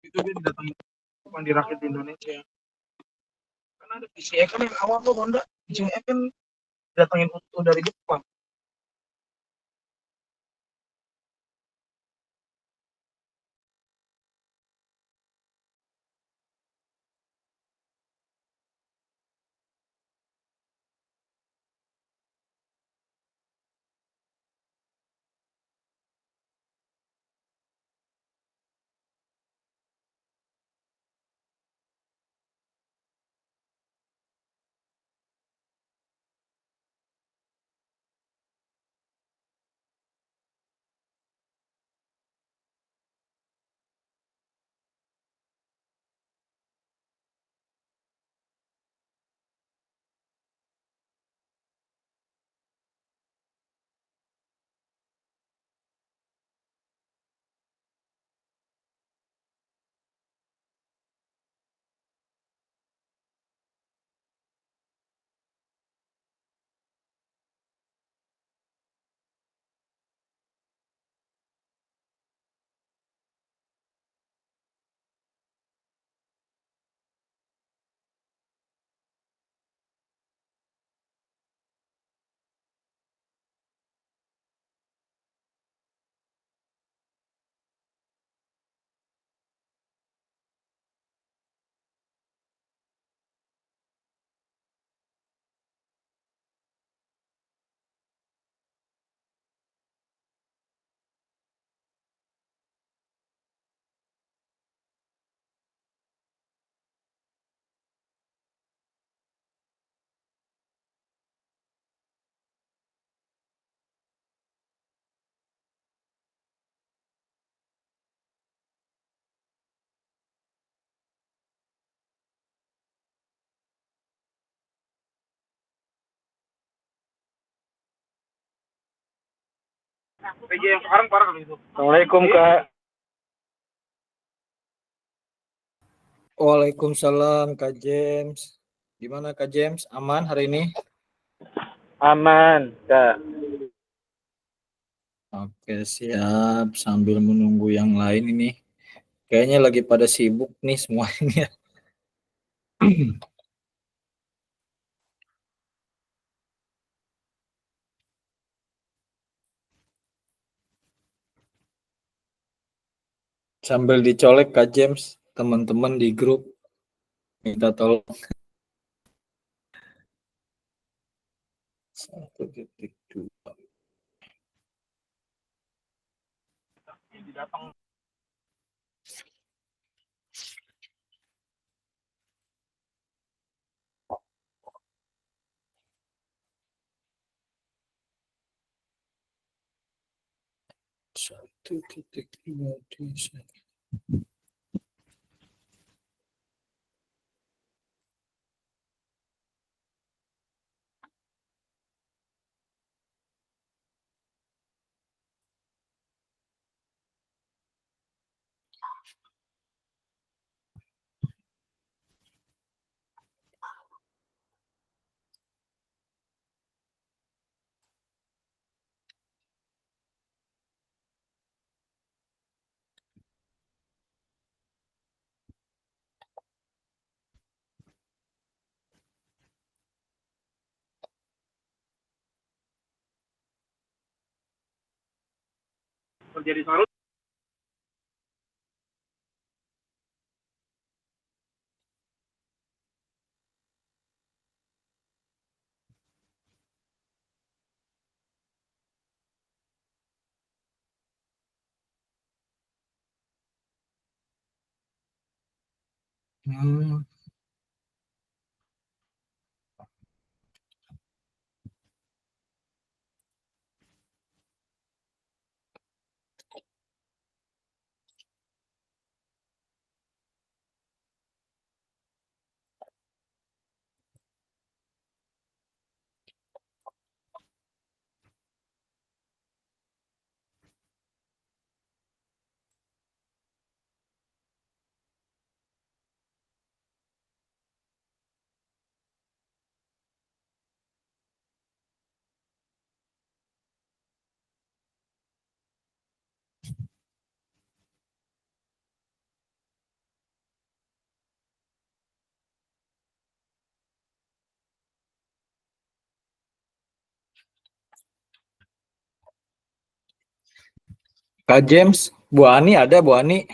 itu dia didatangin bukan dirakit di Indonesia. Kan ada PCX kan yang awal tuh Honda, PCX kan datangin utuh dari Jepang. PJ yang sekarang parah kali itu. Assalamualaikum Kak. Waalaikumsalam Kak James. Gimana Kak James? Aman hari ini? Aman Kak. Oke siap. Sambil menunggu yang lain ini. Kayaknya lagi pada sibuk nih semuanya. Sambil dicolek Kak James, teman-teman di grup minta tolong. 1.2. Datang 1.2. kerja di Sarut. Hmm. Kak James, Bu Ani ada Bu Ani?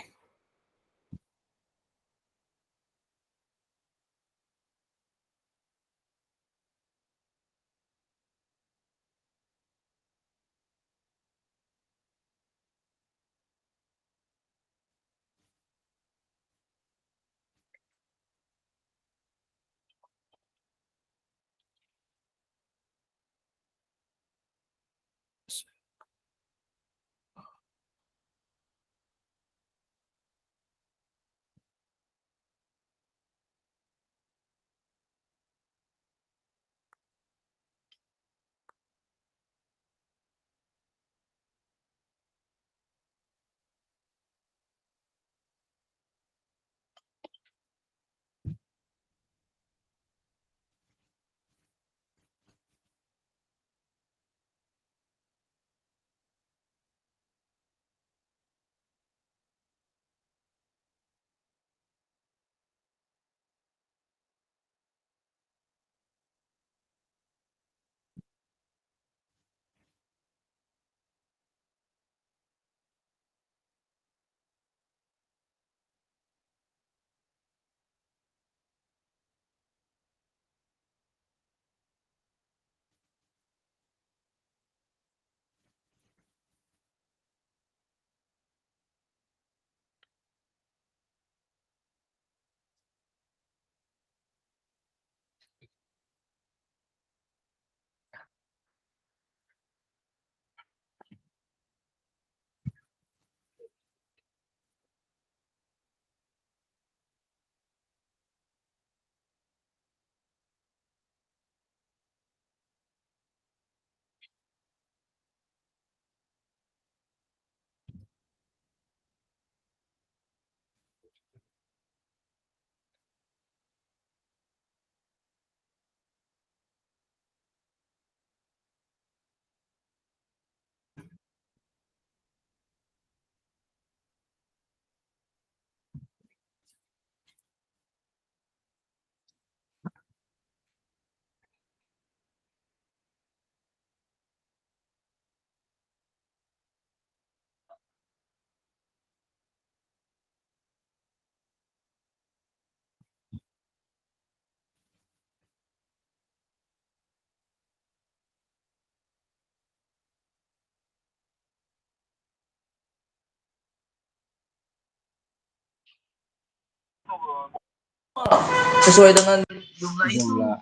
Sesuai dengan jumlah itu. Jumlah.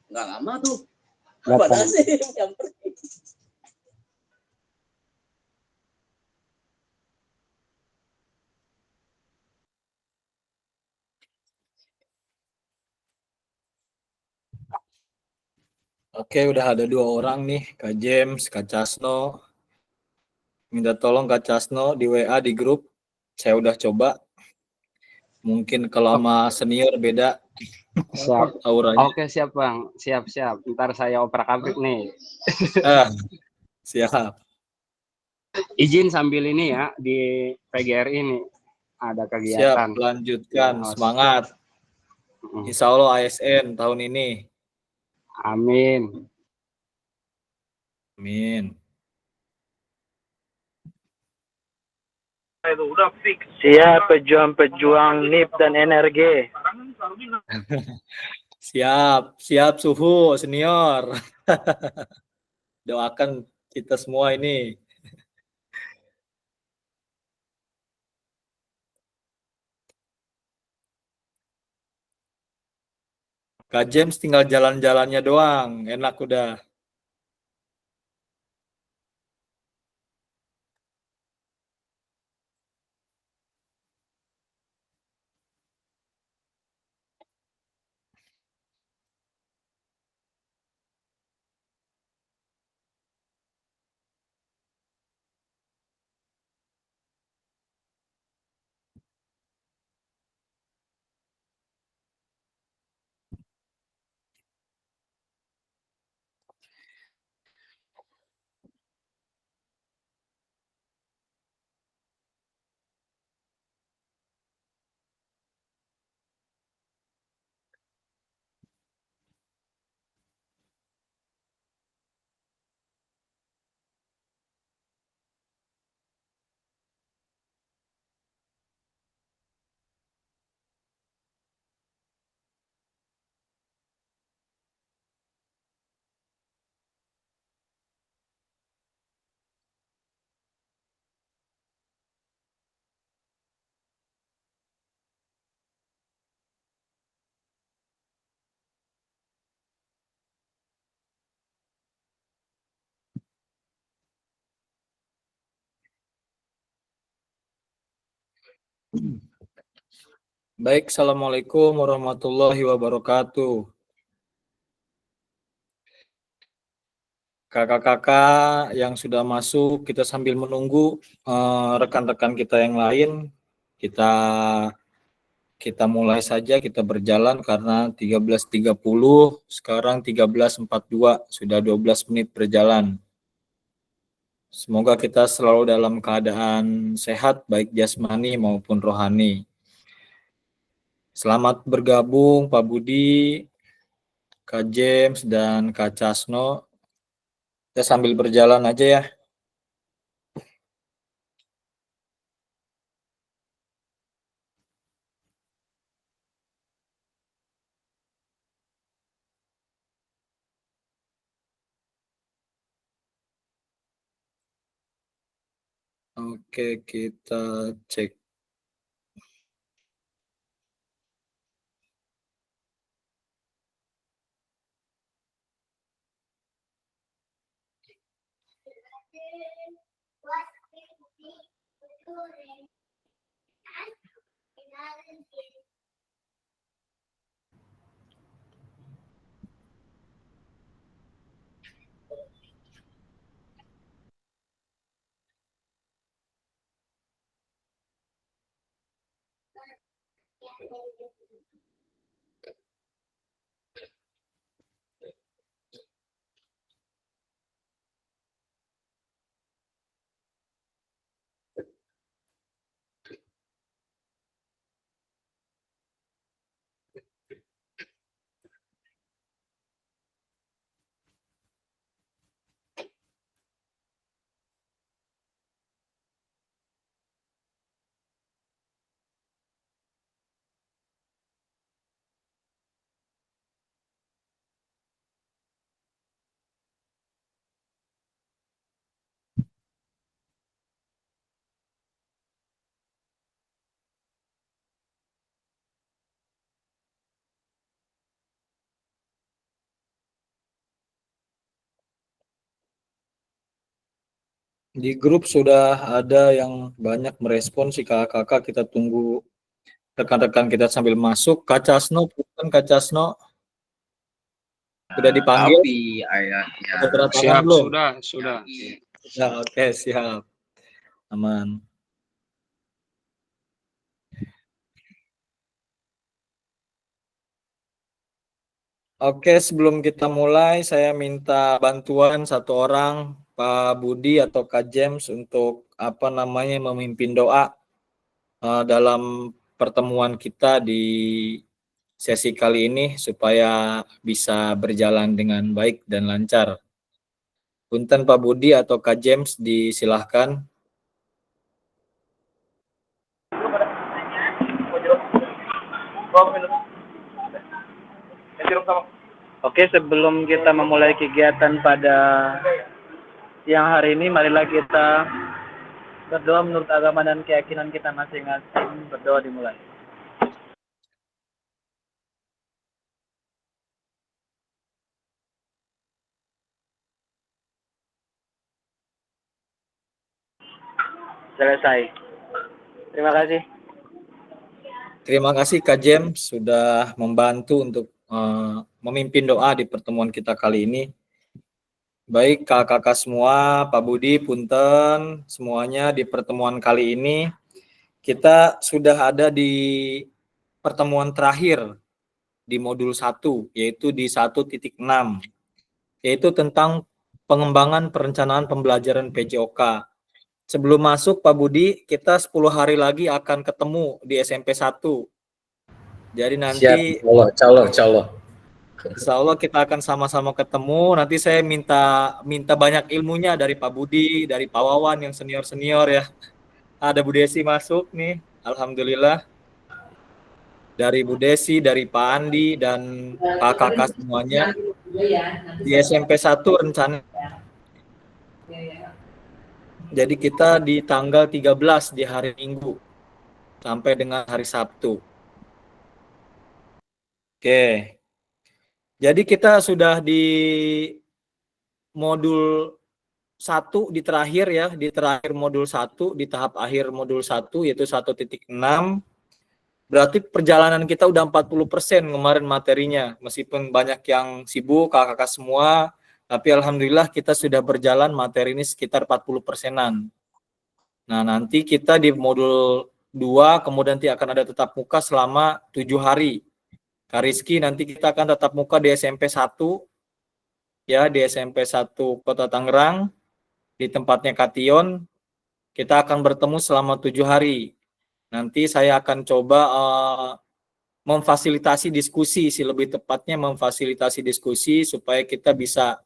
Nggak lama tuh. Berapa? Mana sih yang pergi? Oke, udah ada 2 orang nih, Kak James, Kak Casno. Minta tolong Kak Casno di WA di grup. Saya udah coba. Mungkin kalau sama senior beda Siap. auranya. Oke, siap Bang. Siap. Ntar saya oper-abrik nih. Ah, siap. Izin sambil ini ya di PGRI ini ada Siap, kegiatan. lanjutkan. Ya, Semangat. Insya Allah ASN tahun ini. Amin. Amin. Itu udah fix. Siap pejuang-pejuang NIP dan NRG. Siap suhu senior. Doakan kita semua ini. Kak James tinggal jalan-jalannya doang, enak udah. Baik, Assalamualaikum warahmatullahi wabarakatuh. Kakak-kakak yang sudah masuk, kita sambil menunggu rekan-rekan kita yang lain, kita mulai saja, kita berjalan karena 13.30, sekarang 13.42, sudah 12 menit berjalan. Semoga kita selalu dalam keadaan sehat, baik jasmani maupun rohani. Selamat bergabung Pak Budi, Kak James, dan Kak Casno. Kita sambil berjalan aja ya. Oke, kita cek. Di grup sudah ada yang banyak merespon sih kakak-kakak, kita tunggu rekan-rekan kita sambil masuk. Kak Casno, bukan Kak Casno, sudah dipanggil? Tapi ayahnya. Ada tanda tangan Siap, belum? sudah. Ya, oke, siap. Aman. Oke, sebelum kita mulai, saya minta bantuan satu orang, Pak Budi atau Kak James, untuk memimpin doa dalam pertemuan kita di sesi kali ini supaya bisa berjalan dengan baik dan lancar. Punten Pak Budi atau Kak James, disilahkan. Oke, sebelum kita memulai kegiatan pada siang hari ini, marilah kita berdoa menurut agama dan keyakinan kita masing-masing. Berdoa dimulai. Selesai. Terima kasih. Terima kasih Kak James sudah membantu untuk memimpin doa di pertemuan kita kali ini. Baik kakak-kakak semua, Pak Budi, punten semuanya, di pertemuan kali ini kita sudah ada di pertemuan terakhir di modul 1, yaitu di 1.6, yaitu tentang pengembangan perencanaan pembelajaran PJOK. Sebelum masuk Pak Budi, kita 10 hari lagi akan ketemu di SMP 1. Jadi nanti Siap, Allah. Insya Allah kita akan sama-sama ketemu. Nanti saya minta banyak ilmunya dari Pak Budi, dari Pak Wawan yang senior-senior ya. Ada Bu Desi masuk nih, alhamdulillah. Dari Bu Desi, dari Pak Andi dan kakak-kakak semuanya. Di SMP 1 rencana. Jadi kita di tanggal 13 di hari Minggu sampai dengan hari Sabtu. Oke. Jadi kita sudah di modul 1 di terakhir ya, di terakhir modul 1, di tahap akhir modul 1 yaitu 1.6. Berarti perjalanan kita udah 40% kemarin materinya. Meskipun banyak yang sibuk, kakak-kakak semua, tapi alhamdulillah kita sudah berjalan materi ini sekitar 40%-an. Nah, nanti kita di modul 2 kemudian nanti akan ada tatap muka selama 7 hari. Kak Rizky, nanti kita akan tatap muka di SMP 1 ya, di SMP 1 Kota Tangerang, di tempatnya Kation. Kita akan bertemu selama 7 hari. Nanti saya akan coba memfasilitasi diskusi, sih lebih tepatnya memfasilitasi diskusi supaya kita bisa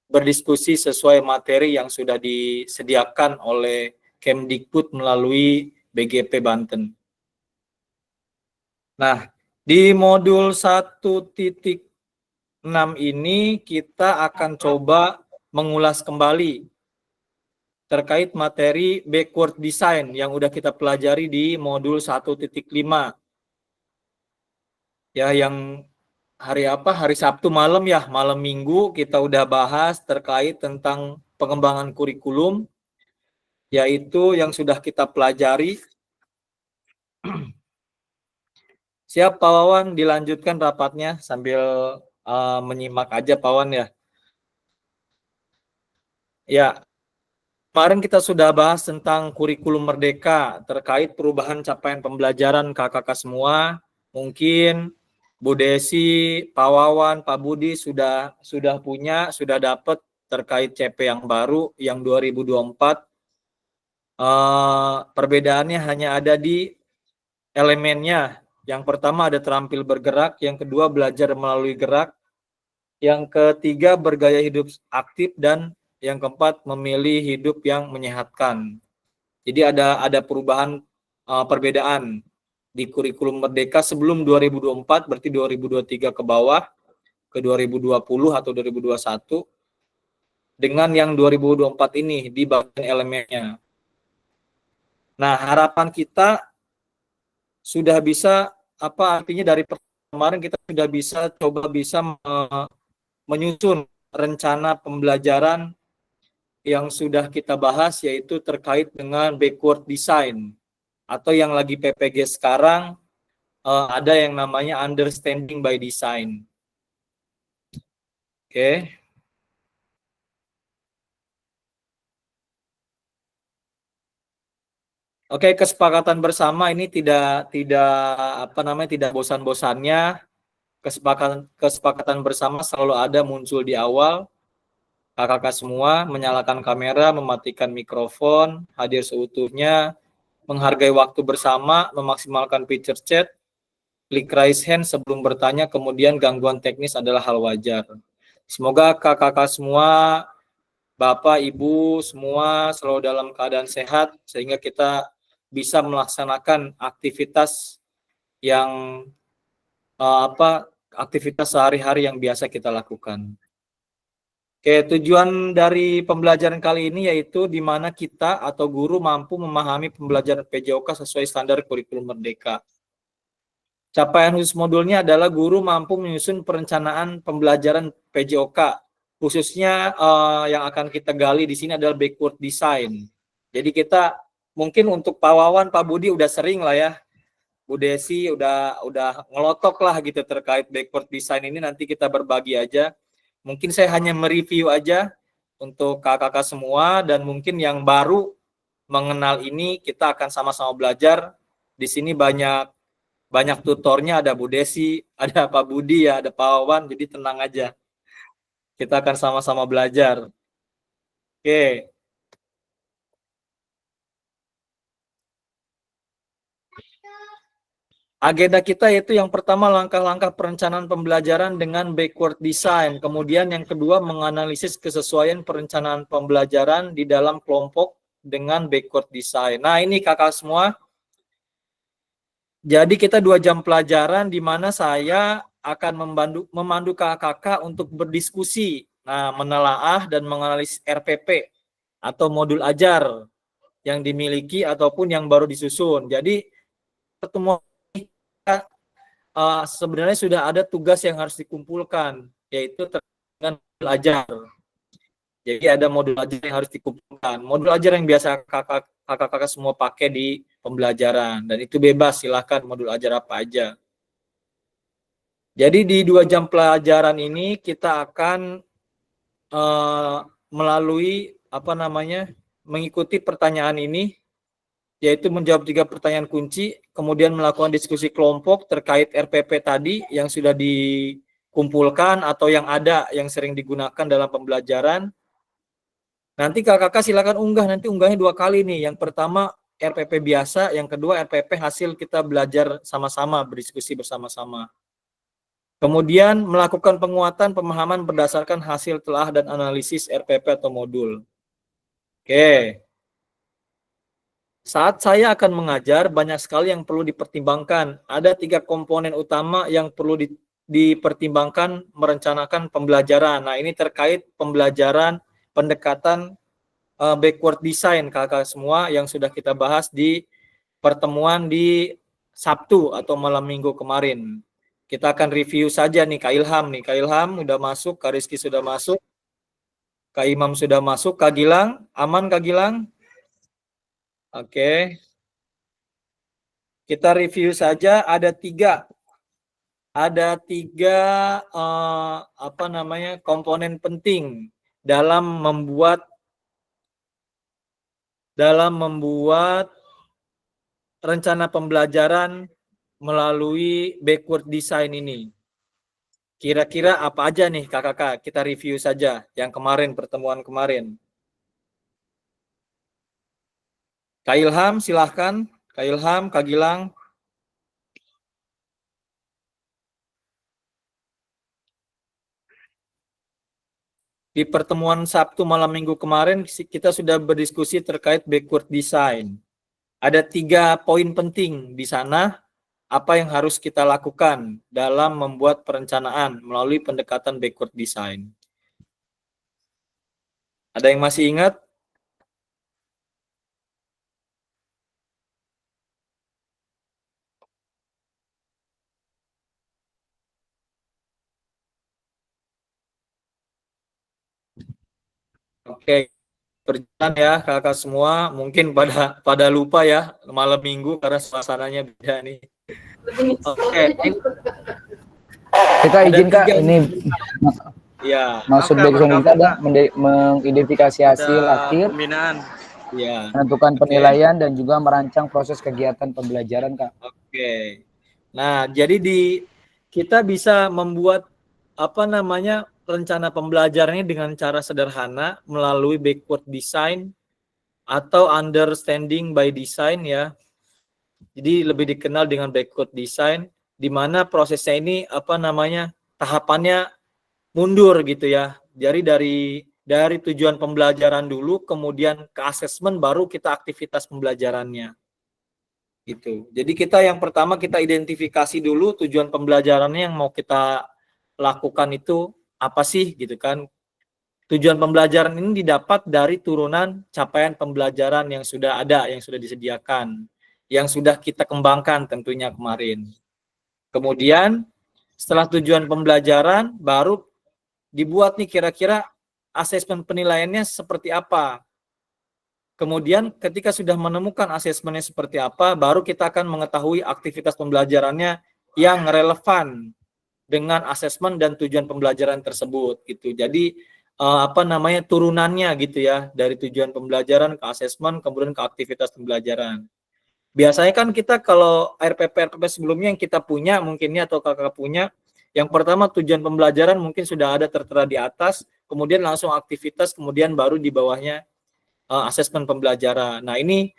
berdiskusi sesuai materi yang sudah disediakan oleh Kemdikbud melalui BGP Banten. Nah, di modul 1.6 ini kita akan coba mengulas kembali terkait materi backward design yang udah kita pelajari di modul 1.5. Ya, yang hari apa? Hari Sabtu malam ya, malam Minggu kita udah bahas terkait tentang pengembangan kurikulum, yaitu yang sudah kita pelajari. Siap Pak Wawan, dilanjutkan rapatnya sambil menyimak aja Pak Wawan ya. Ya, kemarin kita sudah bahas tentang kurikulum merdeka terkait perubahan capaian pembelajaran kakak-kakak semua. Mungkin Bu Desi, Pak Wawan, Pak Budi sudah dapat terkait CP yang baru yang 2024. Perbedaannya hanya ada di elemennya. Yang pertama ada terampil bergerak, yang kedua belajar melalui gerak, yang ketiga bergaya hidup aktif, dan yang keempat memilih hidup yang menyehatkan. Jadi ada perubahan perbedaan di kurikulum merdeka sebelum 2024, berarti 2023 ke bawah, ke 2020 atau 2021, dengan yang 2024 ini di bagian elemennya. Nah, harapan kita sudah bisa, artinya dari kemarin kita sudah bisa menyusun rencana pembelajaran yang sudah kita bahas, yaitu terkait dengan backward design, atau yang lagi PPG sekarang ada yang namanya understanding by design. Oke. Oke, kesepakatan bersama ini tidak bosan-bosannya. Kesepakatan bersama selalu ada muncul di awal. Kakak-kakak semua menyalakan kamera, mematikan mikrofon, hadir seutuhnya, menghargai waktu bersama, memaksimalkan picture chat, klik raise hand sebelum bertanya, kemudian gangguan teknis adalah hal wajar. Semoga kakak-kakak semua, Bapak, Ibu, semua selalu dalam keadaan sehat, sehingga kita bisa melaksanakan aktivitas yang aktivitas sehari-hari yang biasa kita lakukan. Oke, tujuan dari pembelajaran kali ini yaitu di mana kita atau guru mampu memahami pembelajaran PJOK sesuai standar kurikulum merdeka. Capaian khusus modulnya adalah guru mampu menyusun perencanaan pembelajaran PJOK, khususnya yang akan kita gali di sini adalah backward design. Jadi kita mungkin untuk Pak Wawan, Pak Budi udah sering lah ya, Bu Desi udah ngelotok lah gitu terkait backward design ini, nanti kita berbagi aja. Mungkin saya hanya mereview aja untuk kakak-kakak semua, dan mungkin yang baru mengenal ini kita akan sama-sama belajar. Di sini banyak tutornya, ada Bu Desi, ada Pak Budi ya, ada Pak Wawan, jadi tenang aja. Kita akan sama-sama belajar. Oke. Agenda kita yaitu yang pertama langkah-langkah perencanaan pembelajaran dengan backward design. Kemudian yang kedua menganalisis kesesuaian perencanaan pembelajaran di dalam kelompok dengan backward design. Nah ini kakak semua. Jadi kita 2 jam pelajaran di mana saya akan memandu kakak-kakak untuk berdiskusi. Nah, menelaah dan menganalisis RPP atau modul ajar yang dimiliki ataupun yang baru disusun. Jadi pertemuan kita sebenarnya sudah ada tugas yang harus dikumpulkan, yaitu dengan modul ajar. Jadi ada modul ajar yang harus dikumpulkan. Modul ajar yang biasa kakak-kakak semua pakai di pembelajaran. Dan itu bebas, silahkan modul ajar apa aja. Jadi di 2 jam pelajaran ini kita akan melalui mengikuti pertanyaan ini, yaitu menjawab 3 pertanyaan kunci, kemudian melakukan diskusi kelompok terkait RPP tadi yang sudah dikumpulkan atau yang ada yang sering digunakan dalam pembelajaran. Nanti kakak-kakak silakan unggah, nanti unggahnya 2 kali nih. Yang pertama RPP biasa, yang kedua RPP hasil kita belajar sama-sama, berdiskusi bersama-sama. Kemudian melakukan penguatan pemahaman berdasarkan hasil telah dan analisis RPP atau modul. Oke. Saat saya akan mengajar, banyak sekali yang perlu dipertimbangkan. Ada 3 komponen utama yang perlu dipertimbangkan merencanakan pembelajaran. Nah, ini terkait pembelajaran pendekatan backward design kakak semua yang sudah kita bahas di pertemuan di Sabtu atau malam minggu kemarin. Kita akan review saja nih Kak Ilham nih. Kak Ilham udah masuk, Kak Rizky sudah masuk, Kak Imam sudah masuk, Kak Gilang, aman Kak Gilang? Oke. Kita review saja, ada tiga komponen penting dalam membuat rencana pembelajaran melalui backward design ini. Kira-kira apa aja nih kakak-kakak? Kita review saja yang kemarin, pertemuan kemarin. Kak Ilham silahkan. Kak Ilham, Kak Gilang. Di pertemuan Sabtu malam minggu kemarin kita sudah berdiskusi terkait backward design. Ada 3 poin penting di sana, apa yang harus kita lakukan dalam membuat perencanaan melalui pendekatan backward design. Ada yang masih ingat? Oke, berjalan ya kakak semua. Mungkin pada lupa ya malam minggu karena suasananya beda nih. Oke. Kita izin Kak, ini ya. maksud background kita adalah mengidentifikasi hasil akhir, ya, menentukan penilaian dan juga merancang proses kegiatan pembelajaran Kak. Oke. Nah, jadi kita bisa membuat rencana pembelajarannya dengan cara sederhana melalui backward design atau understanding by design ya. Jadi lebih dikenal dengan backward design, di mana prosesnya ini tahapannya mundur gitu ya. Jadi dari tujuan pembelajaran dulu, kemudian ke assessment, baru kita aktivitas pembelajarannya. Gitu. Jadi yang pertama kita identifikasi dulu tujuan pembelajarannya yang mau kita lakukan itu apa sih gitu kan. Tujuan pembelajaran ini didapat dari turunan capaian pembelajaran yang sudah ada, yang sudah disediakan, yang sudah kita kembangkan tentunya kemarin. Kemudian setelah tujuan pembelajaran baru dibuat nih kira-kira asesmen penilaiannya seperti apa. Kemudian ketika sudah menemukan asesmennya seperti apa, baru kita akan mengetahui aktivitas pembelajarannya yang relevan dengan asesmen dan tujuan pembelajaran tersebut gitu. Jadi turunannya gitu ya, dari tujuan pembelajaran ke asesmen kemudian ke aktivitas pembelajaran. Biasanya kan kita kalau RPP sebelumnya yang kita punya mungkinnya atau kakak punya, yang pertama tujuan pembelajaran mungkin sudah ada tertera di atas, kemudian langsung aktivitas, kemudian baru di bawahnya asesmen pembelajaran. Nah, ini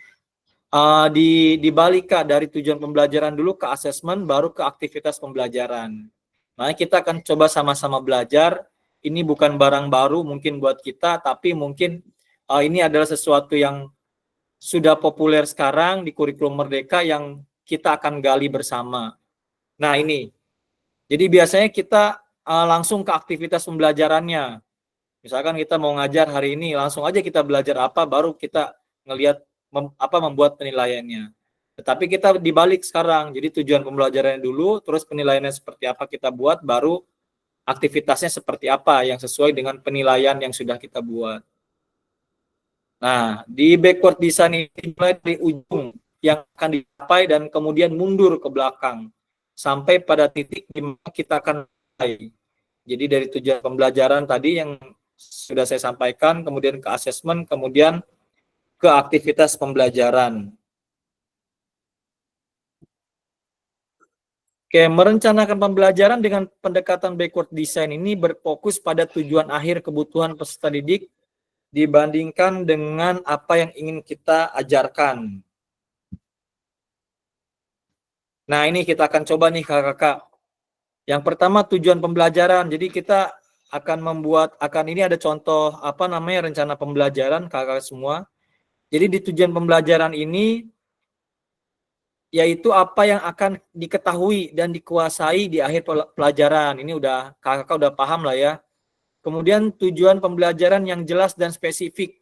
dibalik Kak, dari tujuan pembelajaran dulu ke asesmen, baru ke aktivitas pembelajaran. Nah, kita akan coba sama-sama belajar. Ini bukan barang baru mungkin buat kita, tapi mungkin ini adalah sesuatu yang sudah populer sekarang di kurikulum Merdeka yang kita akan gali bersama. Nah, ini. Jadi biasanya kita langsung ke aktivitas pembelajarannya. Misalkan kita mau ngajar hari ini, langsung aja kita belajar apa, baru kita ngelihat membuat penilaiannya. Tetapi kita dibalik sekarang, jadi tujuan pembelajarannya dulu, terus penilaiannya seperti apa kita buat, baru aktivitasnya seperti apa yang sesuai dengan penilaian yang sudah kita buat. Nah, di backward design ini mulai dari ujung yang akan dicapai dan kemudian mundur ke belakang sampai pada titik di mana kita akan mulai. Jadi dari tujuan pembelajaran tadi yang sudah saya sampaikan, kemudian ke asesmen, kemudian ke aktivitas pembelajaran. Oke, merencanakan pembelajaran dengan pendekatan backward design ini berfokus pada tujuan akhir kebutuhan peserta didik dibandingkan dengan apa yang ingin kita ajarkan. Nah, ini kita akan coba nih kakak-kakak. Yang pertama tujuan pembelajaran. Jadi kita akan ini ada contoh rencana pembelajaran kakak semua. Jadi di tujuan pembelajaran ini yaitu apa yang akan diketahui dan dikuasai di akhir pelajaran. Ini kakak udah paham lah ya. Kemudian tujuan pembelajaran yang jelas dan spesifik.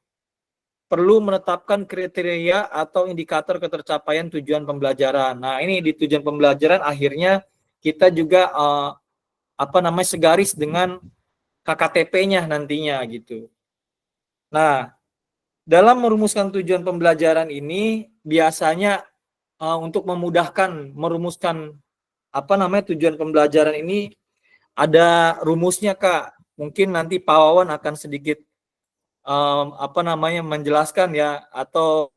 Perlu menetapkan kriteria atau indikator ketercapaian tujuan pembelajaran. Nah, ini di tujuan pembelajaran akhirnya kita juga segaris dengan KKTP-nya nantinya gitu. Nah, dalam merumuskan tujuan pembelajaran ini biasanya untuk memudahkan merumuskan tujuan pembelajaran ini ada rumusnya Kak. Mungkin nanti Pak Wawan akan sedikit menjelaskan ya, atau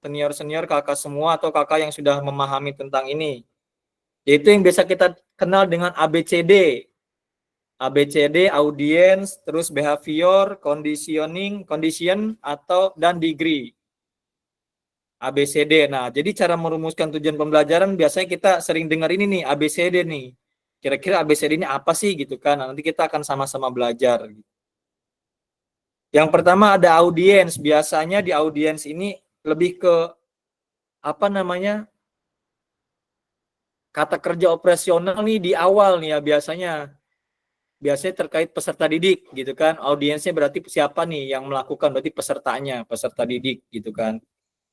senior-senior kakak semua atau kakak yang sudah memahami tentang ini. Yaitu yang biasa kita kenal dengan ABCD. ABCD, audience, terus behavior, condition dan degree. ABCD. Nah, jadi cara merumuskan tujuan pembelajaran biasanya kita sering dengar ini nih, ABCD nih. Kira-kira ABCD ini apa sih gitu kan? Nah, nanti kita akan sama-sama belajar. Yang pertama ada audience. Biasanya di audience ini lebih ke kata kerja operasional nih di awal nih ya biasanya terkait peserta didik gitu kan. Audiensnya berarti siapa nih yang melakukan, berarti pesertanya, peserta didik gitu kan.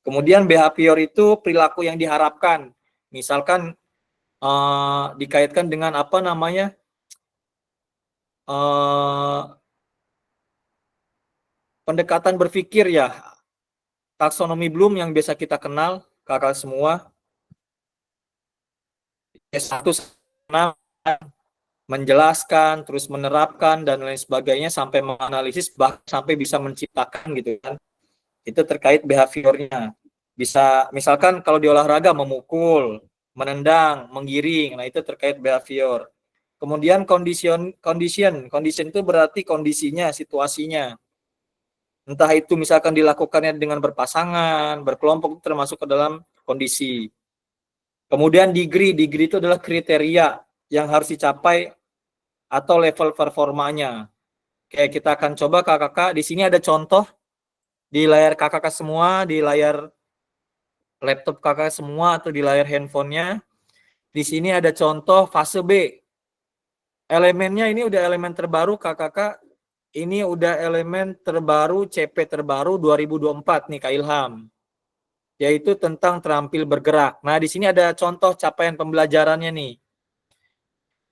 Kemudian behavior itu perilaku yang diharapkan. Misalkan dikaitkan dengan pendekatan berpikir ya. Taksonomi Bloom yang biasa kita kenal, kakak semua. S1 menjelaskan, terus menerapkan dan lain sebagainya sampai menganalisis bahkan sampai bisa menciptakan gitu kan. Itu terkait behaviornya. Bisa misalkan kalau di olahraga memukul, menendang, menggiring. Nah, itu terkait behavior. Kemudian condition itu berarti kondisinya, situasinya. Entah itu misalkan dilakukannya dengan berpasangan, berkelompok, termasuk ke dalam kondisi. Kemudian degree itu adalah kriteria yang harus dicapai atau level performanya. Oke, kita akan coba kakak-kakak. Di sini ada contoh di layar kakak-kakak semua, di layar laptop kakak semua atau di layar handphonenya. Di sini ada contoh fase B. Elemennya ini udah elemen terbaru kakak-kakak. Ini udah elemen terbaru, CP terbaru 2024 nih Kak Ilham. Yaitu tentang terampil bergerak. Nah, di sini ada contoh capaian pembelajarannya nih.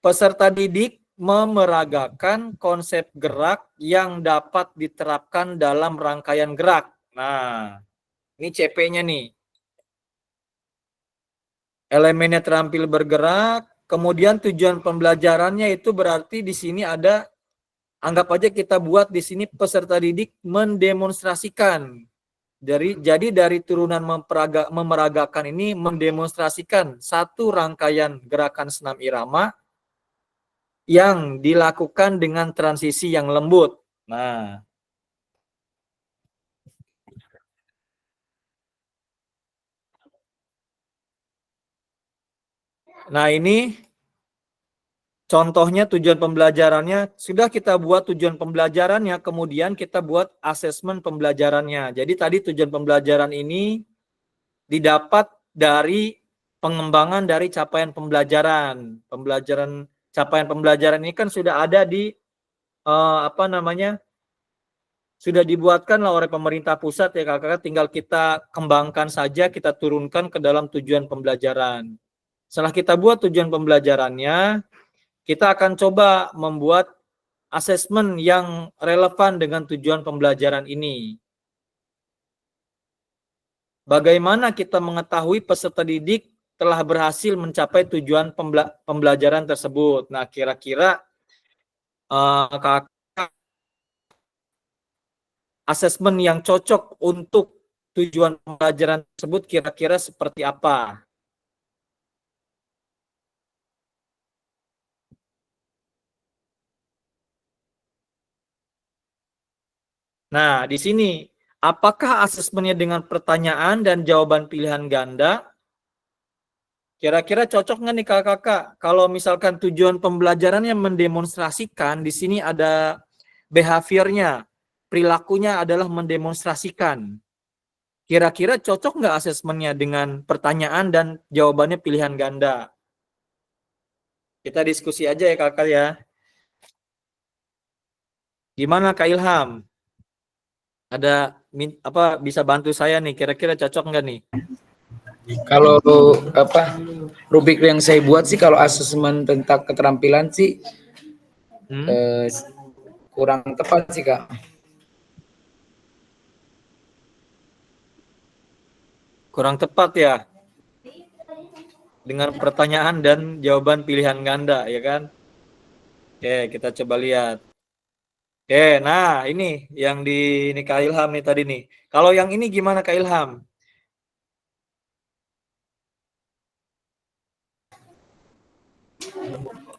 Peserta didik memeragakan konsep gerak yang dapat diterapkan dalam rangkaian gerak. Nah, ini CP-nya nih. Elemennya terampil bergerak, kemudian tujuan pembelajarannya itu berarti di sini ada, anggap aja kita buat di sini peserta didik mendemonstrasikan. Jadi dari turunan memeragakan ini mendemonstrasikan satu rangkaian gerakan senam irama yang dilakukan dengan transisi yang lembut. Nah ini contohnya tujuan pembelajarannya. Sudah kita buat tujuan pembelajarannya, kemudian kita buat asesmen pembelajarannya. Jadi tadi tujuan pembelajaran ini didapat dari pengembangan dari capaian pembelajaran. Capaian pembelajaran ini kan sudah ada di sudah dibuatkan lah oleh pemerintah pusat ya kakak, tinggal kita kembangkan saja, kita turunkan ke dalam tujuan pembelajaran. Setelah kita buat tujuan pembelajarannya, kita akan coba membuat asesmen yang relevan dengan tujuan pembelajaran ini. Bagaimana kita mengetahui peserta didik telah berhasil mencapai tujuan pembelajaran tersebut? Nah, kira-kira kakak asesmen yang cocok untuk tujuan pembelajaran tersebut kira-kira seperti apa? Nah, di sini, apakah asesmennya dengan pertanyaan dan jawaban pilihan ganda? Kira-kira cocok nggak nih kakak-kakak? Kalau misalkan tujuan pembelajarannya mendemonstrasikan, di sini ada behaviornya, perilakunya adalah mendemonstrasikan. Kira-kira cocok nggak asesmennya dengan pertanyaan dan jawabannya pilihan ganda? Kita diskusi aja ya kakak ya. Gimana Kak Ilham? Ada bisa bantu saya nih? Kira-kira cocok nggak nih? Kalau rubrik yang saya buat sih kalau asesmen tentang keterampilan sih kurang tepat sih Kak. Kurang tepat ya? Dengan pertanyaan dan jawaban pilihan ganda, ya kan? Oke, kita coba lihat. Oke, nah ini yang ini Kak Ilham nih tadi nih. Kalau yang ini gimana Kak Ilham?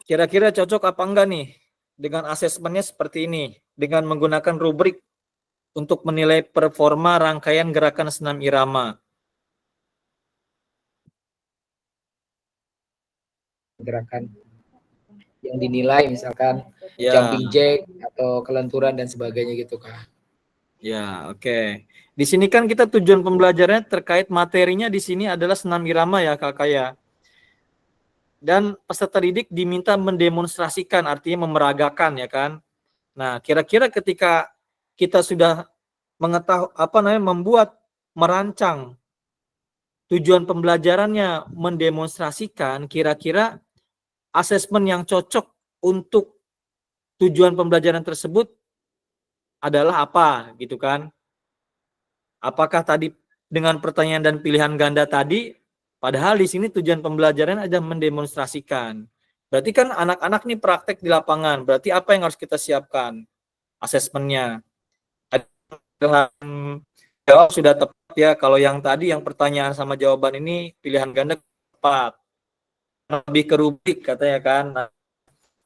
Kira-kira cocok apa enggak nih dengan asesmennya seperti ini, dengan menggunakan rubrik untuk menilai performa rangkaian gerakan senam irama. Gerakan yang dinilai misalkan Ya, jumping jack atau kelenturan dan sebagainya gitu Kak. ya, oke. Di sini kan kita tujuan pembelajarannya terkait materinya di sini adalah senam irama ya Kakak ya. Dan peserta didik diminta mendemonstrasikan, artinya memeragakan ya kan. Nah, kira-kira ketika kita sudah membuat, merancang tujuan pembelajarannya, mendemonstrasikan, kira-kira asesmen yang cocok untuk tujuan pembelajaran tersebut adalah apa gitu kan? Apakah tadi dengan pertanyaan dan pilihan ganda tadi, padahal di sini tujuan pembelajaran ada mendemonstrasikan. Berarti kan anak-anak nih praktek di lapangan, berarti apa yang harus kita siapkan? Asesmennya. Jawab sudah tepat ya, kalau yang tadi yang pertanyaan sama jawaban ini pilihan ganda tepat. Lebih ke rubrik katanya kan. Nah,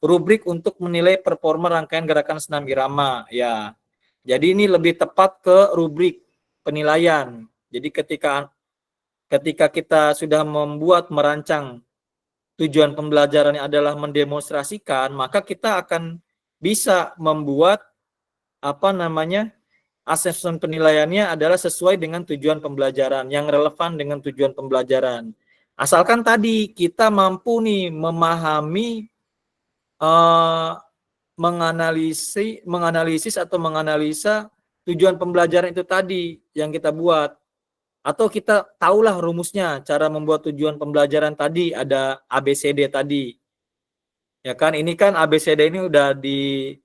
rubrik untuk menilai performa rangkaian gerakan senam irama ya. Jadi ini lebih tepat ke rubrik penilaian. Jadi ketika kita sudah merancang tujuan pembelajarannya adalah mendemonstrasikan, maka kita akan bisa membuat asesmen penilaiannya adalah sesuai dengan tujuan pembelajaran, yang relevan dengan tujuan pembelajaran. Asalkan tadi kita mampu nih memahami, menganalisis atau menganalisa tujuan pembelajaran itu tadi yang kita buat. Atau kita tahulah rumusnya, cara membuat tujuan pembelajaran tadi, ada ABCD tadi. Ya kan, ini kan ABCD ini udah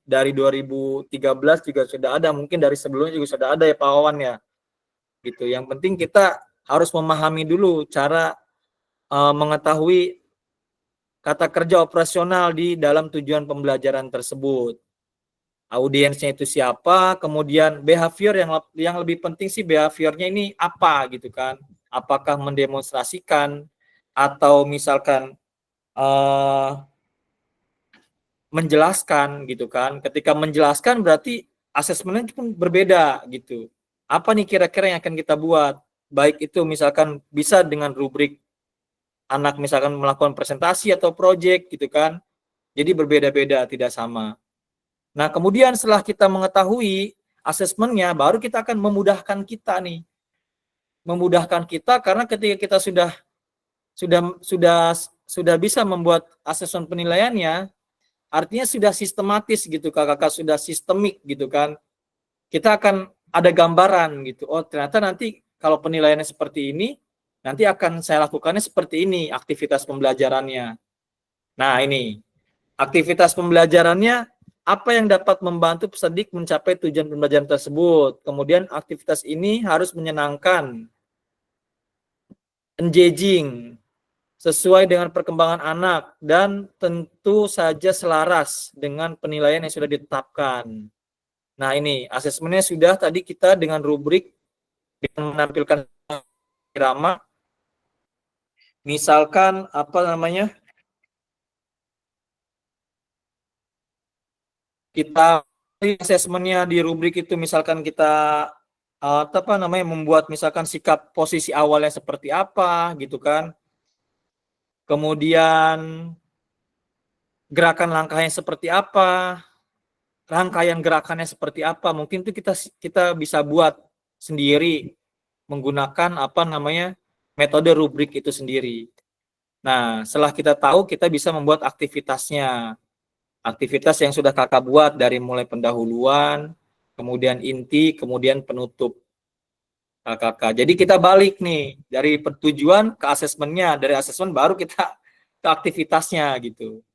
dari 2013 juga sudah ada, mungkin dari sebelumnya juga sudah ada ya Pak Wawan ya. Gitu. Yang penting kita harus memahami dulu cara mengetahui kata kerja operasional di dalam tujuan pembelajaran tersebut. Audiensnya itu siapa, kemudian behavior yang lebih penting sih behaviornya ini apa gitu kan. Apakah mendemonstrasikan atau misalkan menjelaskan gitu kan. Ketika menjelaskan berarti asesmennya pun berbeda gitu. Apa nih kira-kira yang akan kita buat? Baik itu misalkan bisa dengan rubrik anak misalkan melakukan presentasi atau project gitu kan. Jadi berbeda-beda, tidak sama. Nah, kemudian setelah kita mengetahui asesmennya, baru kita akan memudahkan kita nih. Memudahkan kita karena ketika kita sudah bisa membuat asesmen penilaiannya, artinya sudah sistematis gitu kakak, sudah sistemik gitu kan. Kita akan ada gambaran gitu. Oh, ternyata nanti kalau penilaiannya seperti ini, nanti akan saya lakukannya seperti ini aktivitas pembelajarannya. Nah, ini Aktivitas pembelajarannya apa yang dapat membantu peserta didik mencapai tujuan pembelajaran tersebut. Kemudian aktivitas ini harus menyenangkan, engaging, sesuai dengan perkembangan anak, dan tentu saja selaras dengan penilaian yang sudah ditetapkan. Nah ini asesmennya sudah tadi kita dengan rubrik dengan menampilkan irama, misalkan apa namanya, kita asesmennya di rubrik itu misalkan kita apa namanya membuat misalkan sikap posisi awalnya seperti apa gitu kan, kemudian gerakan langkahnya seperti apa, rangkaian gerakannya seperti apa, mungkin itu kita bisa buat sendiri menggunakan apa namanya metode rubrik itu sendiri. Nah setelah kita tahu, kita bisa membuat aktivitasnya. Aktivitas yang sudah kakak buat dari mulai pendahuluan, kemudian inti, kemudian penutup kakak. Jadi kita balik nih dari tujuan ke asesmennya, dari asesmen baru kita ke aktivitasnya gitu.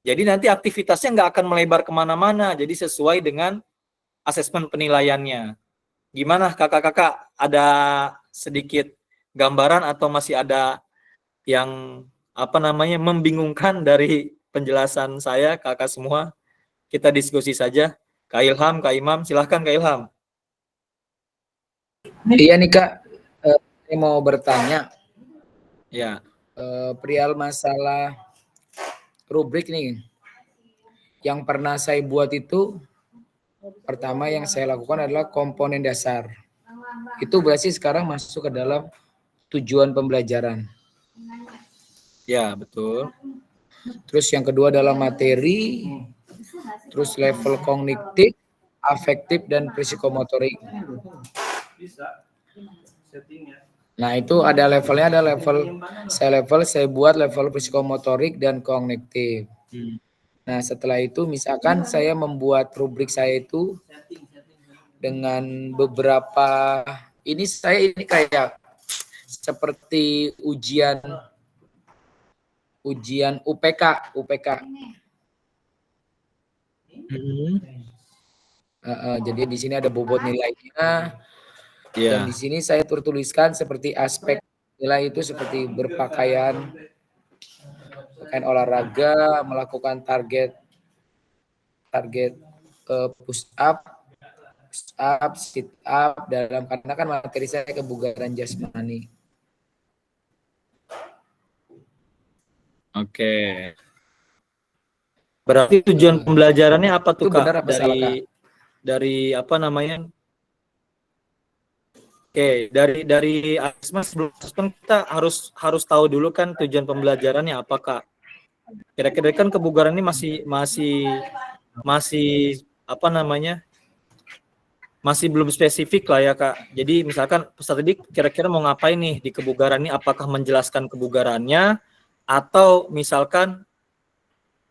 Jadi nanti aktivitasnya nggak akan melebar kemana-mana, jadi sesuai dengan asesmen penilaiannya. Gimana kakak-kakak, ada sedikit gambaran atau masih ada yang apa namanya membingungkan dari penjelasan saya, kakak semua? Kita diskusi saja. Kak Ilham, Kak Imam, silahkan Kak Ilham. Iya nih Kak, saya mau bertanya Ya, perihal masalah rubrik nih. Yang pernah saya buat itu, pertama yang saya lakukan adalah komponen dasar. Itu berarti sekarang masuk ke dalam tujuan pembelajaran. ya betul. Terus yang kedua adalah materi, terus level kognitif, afektif, dan psikomotorik. Nah itu ada levelnya, ada level saya buat level psikomotorik dan kognitif. Nah setelah itu misalkan saya membuat rubrik saya itu dengan beberapa, ini kayak seperti ujian UPK. Jadi di sini ada bobot nilainya, dan di sini saya tuliskan seperti aspek nilai itu seperti berpakaian, pakaian olahraga, melakukan target push up, sit up, karena kan materi saya kebugaran jasmani. Oke. Berarti tujuan pembelajarannya apa tuh Itu Kak? benar apa salah, Kak? Dari apa namanya? Oke, dari asesmen, sebelum asesmen kita harus tahu dulu kan tujuan pembelajarannya apa Kak? Kira-kira kan kebugaran ini masih apa namanya? Masih belum spesifik lah ya Kak. Jadi misalkan peserta didik kira-kira mau ngapain nih di kebugaran ini? Apakah menjelaskan kebugarannya atau misalkan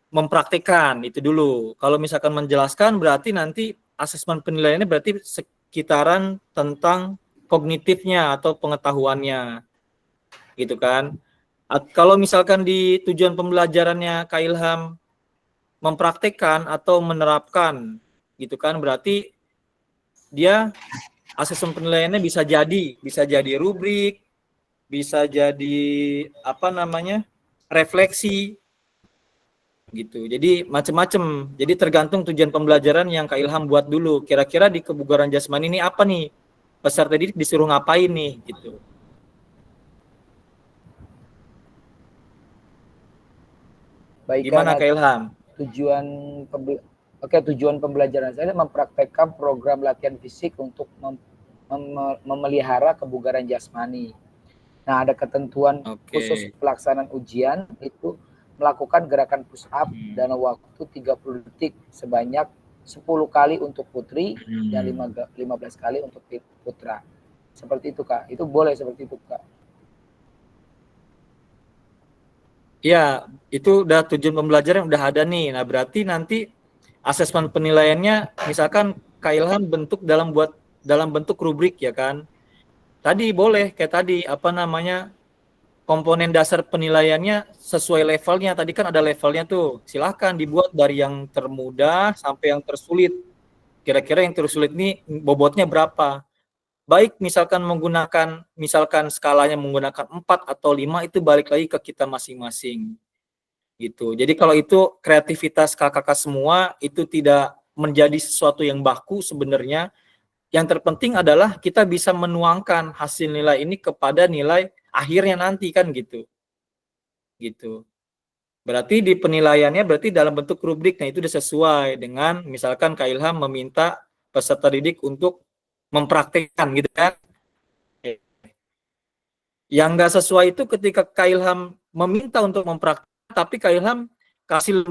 mempraktikkan itu dulu. Kalau misalkan menjelaskan berarti nanti asesmen penilaiannya berarti sekitaran tentang kognitifnya atau pengetahuannya, gitu kan. Kalau misalkan di tujuan pembelajarannya Kak Ilham mempraktikkan atau menerapkan, gitu kan, berarti dia asesmen penilaiannya bisa jadi rubrik, bisa jadi apa namanya refleksi, gitu. Jadi macam-macam. Jadi tergantung tujuan pembelajaran yang Kak Ilham buat dulu. Kira-kira di kebugaran jasmani ini apa nih? Peserta didik disuruh ngapain nih gitu. Baik, Gimana Kak Ilham? Tujuan pembelajaran saya mempraktekkan program latihan fisik untuk memelihara kebugaran jasmani. Nah, ada ketentuan khusus pelaksanaan ujian itu melakukan gerakan push up dalam waktu 30 detik sebanyak 10 kali untuk putri dan 15 kali untuk putra. Seperti itu Kak. Itu boleh seperti itu Kak. Ya, itu udah tujuan pembelajaran udah ada nih. Nah, berarti nanti asesmen penilaiannya misalkan Kak Ilham bentuk dalam bentuk rubrik ya kan. Tadi boleh kayak tadi apa namanya? komponen dasar penilaiannya sesuai levelnya. Tadi kan ada levelnya tuh. Silahkan dibuat dari yang termudah sampai yang tersulit. Kira-kira yang tersulit ini bobotnya berapa? Baik misalkan misalkan skalanya menggunakan 4 atau 5, itu balik lagi ke kita masing-masing. Gitu. Jadi kalau itu kreativitas kakak-kakak semua, itu tidak menjadi sesuatu yang baku sebenarnya. Yang terpenting adalah kita bisa menuangkan hasil nilai ini kepada nilai akhirnya nanti kan gitu. Gitu. Berarti di penilaiannya berarti dalam bentuk rubrik. Nah, itu sudah sesuai dengan misalkan Kak Ilham meminta peserta didik untuk mempraktekkan gitu kan. Yang enggak sesuai itu ketika Kak Ilham meminta untuk mempraktekkan, tapi Kak Ilham kasih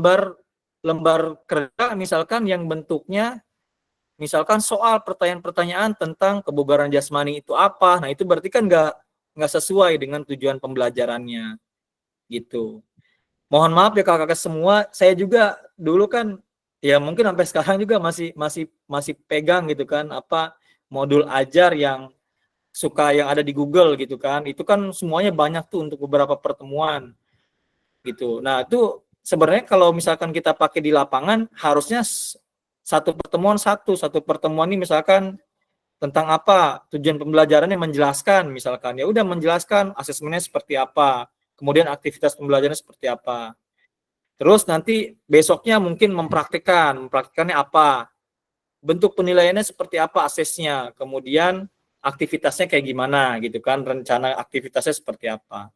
lembar kerja misalkan yang bentuknya misalkan soal pertanyaan-pertanyaan tentang kebugaran jasmani itu apa. Nah, itu berarti kan enggak sesuai dengan tujuan pembelajarannya. Gitu. Mohon maaf ya kakak-kakak semua, saya juga dulu kan ya mungkin sampai sekarang juga masih pegang gitu kan apa modul ajar yang yang ada di Google gitu kan. Itu kan semuanya banyak tuh untuk beberapa pertemuan gitu. Nah, itu sebenarnya kalau misalkan kita pakai di lapangan harusnya satu pertemuan ini misalkan tentang apa tujuan pembelajarannya, menjelaskan misalkan ya udah menjelaskan asesmennya seperti apa, kemudian aktivitas pembelajarannya seperti apa. Terus nanti besoknya mungkin mempraktikannya apa, bentuk penilaiannya seperti apa, asesnya, kemudian aktivitasnya kayak gimana gitu kan, rencana aktivitasnya seperti apa.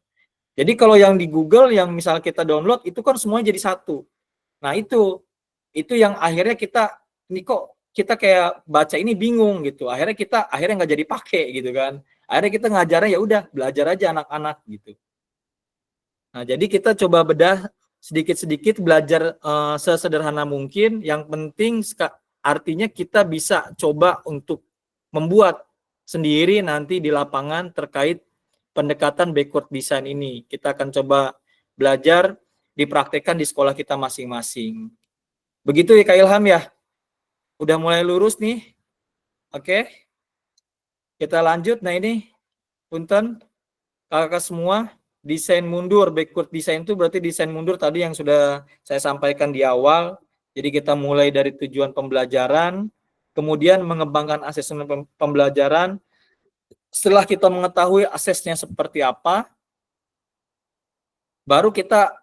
Jadi kalau yang di Google yang misal kita download itu kan semuanya jadi satu. Nah, itu yang akhirnya ini kok kita kayak baca ini bingung gitu. Akhirnya nggak jadi pakai gitu kan. Akhirnya kita ngajarnya ya udah belajar aja anak-anak gitu. Nah, jadi kita coba bedah sedikit-sedikit, belajar sesederhana mungkin. Yang penting artinya kita bisa coba untuk membuat sendiri nanti di lapangan terkait pendekatan backward design ini. Kita akan coba belajar, dipraktekkan di sekolah kita masing-masing. Begitu ya Kak Ilham ya? Udah mulai lurus nih. Oke. Kita lanjut. Nah ini, punten, kakak semua, desain mundur, backward design itu berarti desain mundur tadi yang sudah saya sampaikan di awal. Jadi kita mulai dari tujuan pembelajaran, kemudian mengembangkan asesmen pembelajaran. Setelah kita mengetahui asesnya seperti apa, baru kita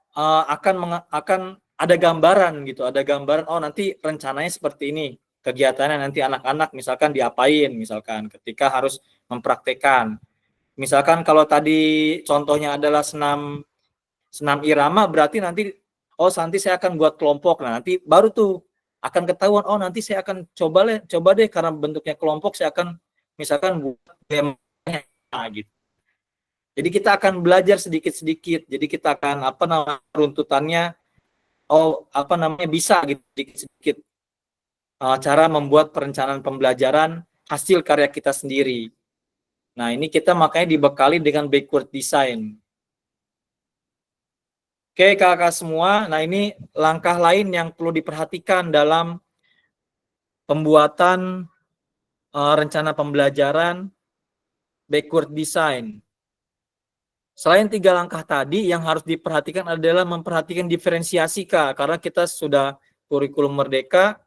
akan ada gambaran gitu, ada gambaran, oh nanti rencananya seperti ini, kegiatannya nanti anak-anak misalkan diapain, misalkan ketika harus mempraktekkan. Misalkan kalau tadi contohnya adalah senam irama, berarti nanti saya akan buat kelompok. Nah, nanti baru tuh akan ketahuan, oh nanti saya akan coba deh karena bentuknya kelompok, saya akan misalkan buat gitu. Jadi kita akan belajar sedikit-sedikit. Jadi kita akan runtutannya bisa gitu sedikit-sedikit. Cara membuat perencanaan pembelajaran hasil karya kita sendiri. Nah, ini kita makanya dibekali dengan backward design. Oke, kakak semua. Nah, ini langkah lain yang perlu diperhatikan dalam pembuatan rencana pembelajaran backward design. Selain 3 langkah tadi, yang harus diperhatikan adalah memperhatikan diferensiasi, Kak. Karena kita sudah kurikulum merdeka,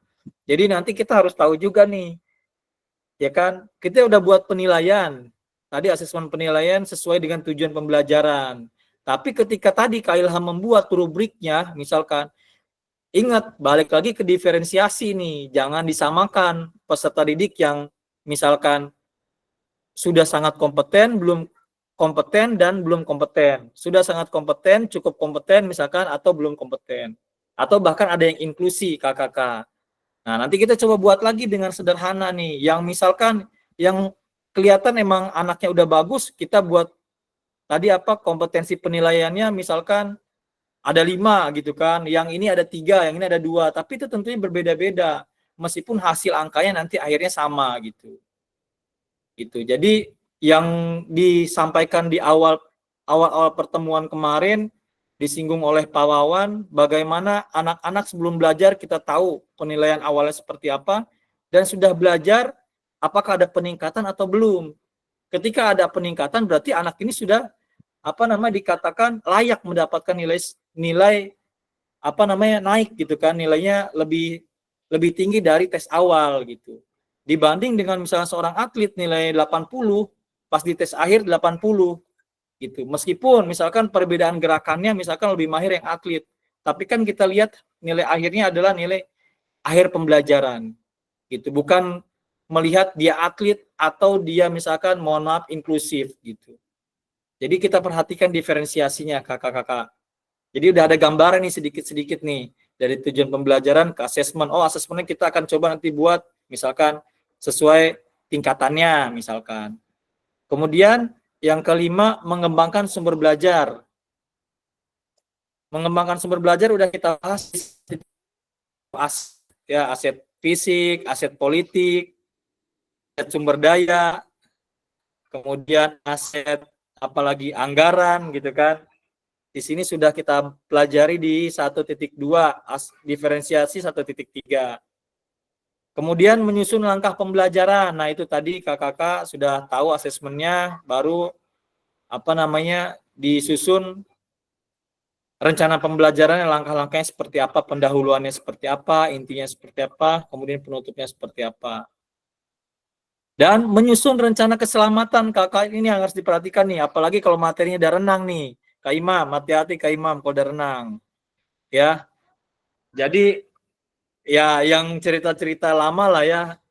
jadi nanti kita harus tahu juga nih, ya kan? Kita udah buat penilaian, tadi asesmen penilaian sesuai dengan tujuan pembelajaran. Tapi ketika tadi Kak Ilham membuat rubriknya, misalkan, ingat, balik lagi ke diferensiasi nih. Jangan disamakan peserta didik yang misalkan sudah sangat kompeten, belum kompeten, dan belum kompeten. Sudah sangat kompeten, cukup kompeten misalkan, atau belum kompeten. Atau bahkan ada yang inklusi, KKK. Nah, nanti kita coba buat lagi dengan sederhana nih. Yang misalkan, yang kelihatan emang anaknya udah bagus, kita buat tadi kompetensi penilaiannya misalkan ada 5 gitu kan. Yang ini ada 3, yang ini ada 2. Tapi itu tentunya berbeda-beda. Meskipun hasil angkanya nanti akhirnya sama gitu. Jadi yang disampaikan di awal pertemuan kemarin disinggung oleh Pak Wawan, bagaimana anak-anak sebelum belajar kita tahu penilaian awalnya seperti apa, dan sudah belajar apakah ada peningkatan atau belum. Ketika ada peningkatan berarti anak ini sudah dikatakan layak mendapatkan nilai naik gitu kan, nilainya lebih tinggi dari tes awal gitu. Dibanding dengan misalnya seorang atlet nilai 80, pas di tes akhir 80 gitu. Meskipun misalkan perbedaan gerakannya misalkan lebih mahir yang atlet, tapi kan kita lihat nilai akhirnya adalah nilai akhir pembelajaran gitu, bukan melihat dia atlet atau dia misalkan mohon maaf inklusif gitu. Jadi kita perhatikan diferensiasinya kakak-kakak. Jadi udah ada gambaran nih sedikit-sedikit nih dari tujuan pembelajaran ke asesmen. Oh, asesmennya kita akan coba nanti buat misalkan sesuai tingkatannya misalkan. Kemudian yang kelima, mengembangkan sumber belajar. Mengembangkan sumber belajar udah kita bahas, aset fisik, aset politik, aset sumber daya, kemudian aset apalagi anggaran gitu kan. Di sini sudah kita pelajari di 1.2, diferensiasi 1.3. Kemudian menyusun langkah pembelajaran. Nah, itu tadi kakak-kakak sudah tahu asesmennya, baru disusun rencana pembelajaran, langkah-langkahnya seperti apa, pendahuluannya seperti apa, intinya seperti apa, kemudian penutupnya seperti apa. Dan menyusun rencana keselamatan, kakak ini yang harus diperhatikan nih, apalagi kalau materinya udah renang nih. Kak Imam, hati-hati Kak Imam kalau udah renang. Ya. Jadi ya yang cerita-cerita lama lah ya.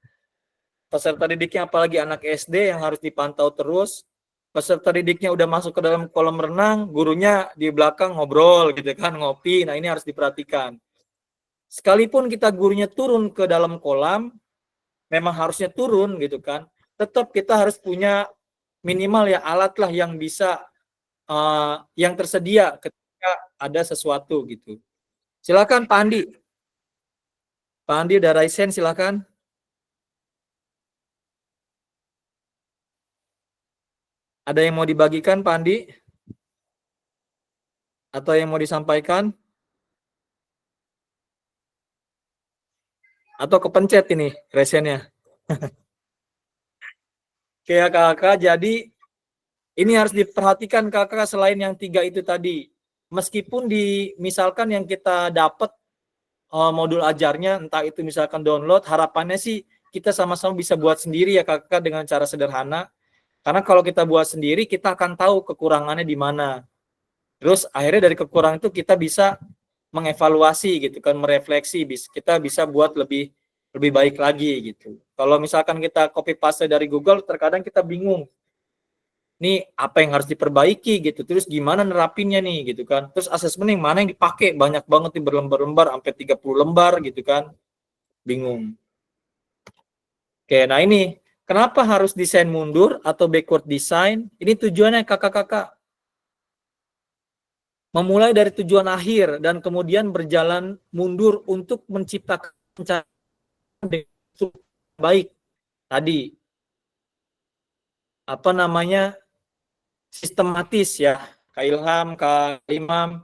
Peserta didiknya apalagi anak SD yang harus dipantau terus. Peserta didiknya udah masuk ke dalam kolam renang, gurunya di belakang ngobrol gitu kan, ngopi. Nah, ini harus diperhatikan. Sekalipun kita gurunya turun ke dalam kolam, memang harusnya turun gitu kan. Tetap kita harus punya minimal ya alat lah yang bisa yang tersedia ketika ada sesuatu gitu. Silakan Pak Andi. Pak Andi udah raisen, silakan. Ada yang mau dibagikan Pak Andi? Atau yang mau disampaikan? Atau kepencet ini raisennya? Oke ya kakak, jadi ini harus diperhatikan kakak selain yang 3 itu tadi. Meskipun misalkan yang kita dapat modul ajarnya, entah itu misalkan download, harapannya sih kita sama-sama bisa buat sendiri ya kakak dengan cara sederhana. Karena kalau kita buat sendiri, kita akan tahu kekurangannya di mana. Terus akhirnya dari kekurangan itu kita bisa mengevaluasi gitu kan, merefleksi, kita bisa buat lebih baik lagi gitu. Kalau misalkan kita copy paste dari Google, terkadang kita bingung. Nih apa yang harus diperbaiki gitu. Terus gimana nerapinnya nih gitu kan. Terus asesmen yang mana yang dipakai, banyak banget nih berlembar-lembar sampai 30 lembar gitu kan. Bingung. Oke, nah ini kenapa harus desain mundur atau backward design? Ini tujuannya kakak-kakak. Memulai dari tujuan akhir dan kemudian berjalan mundur untuk menciptakan baik tadi sistematis ya Kak Ilham, Kak Imam.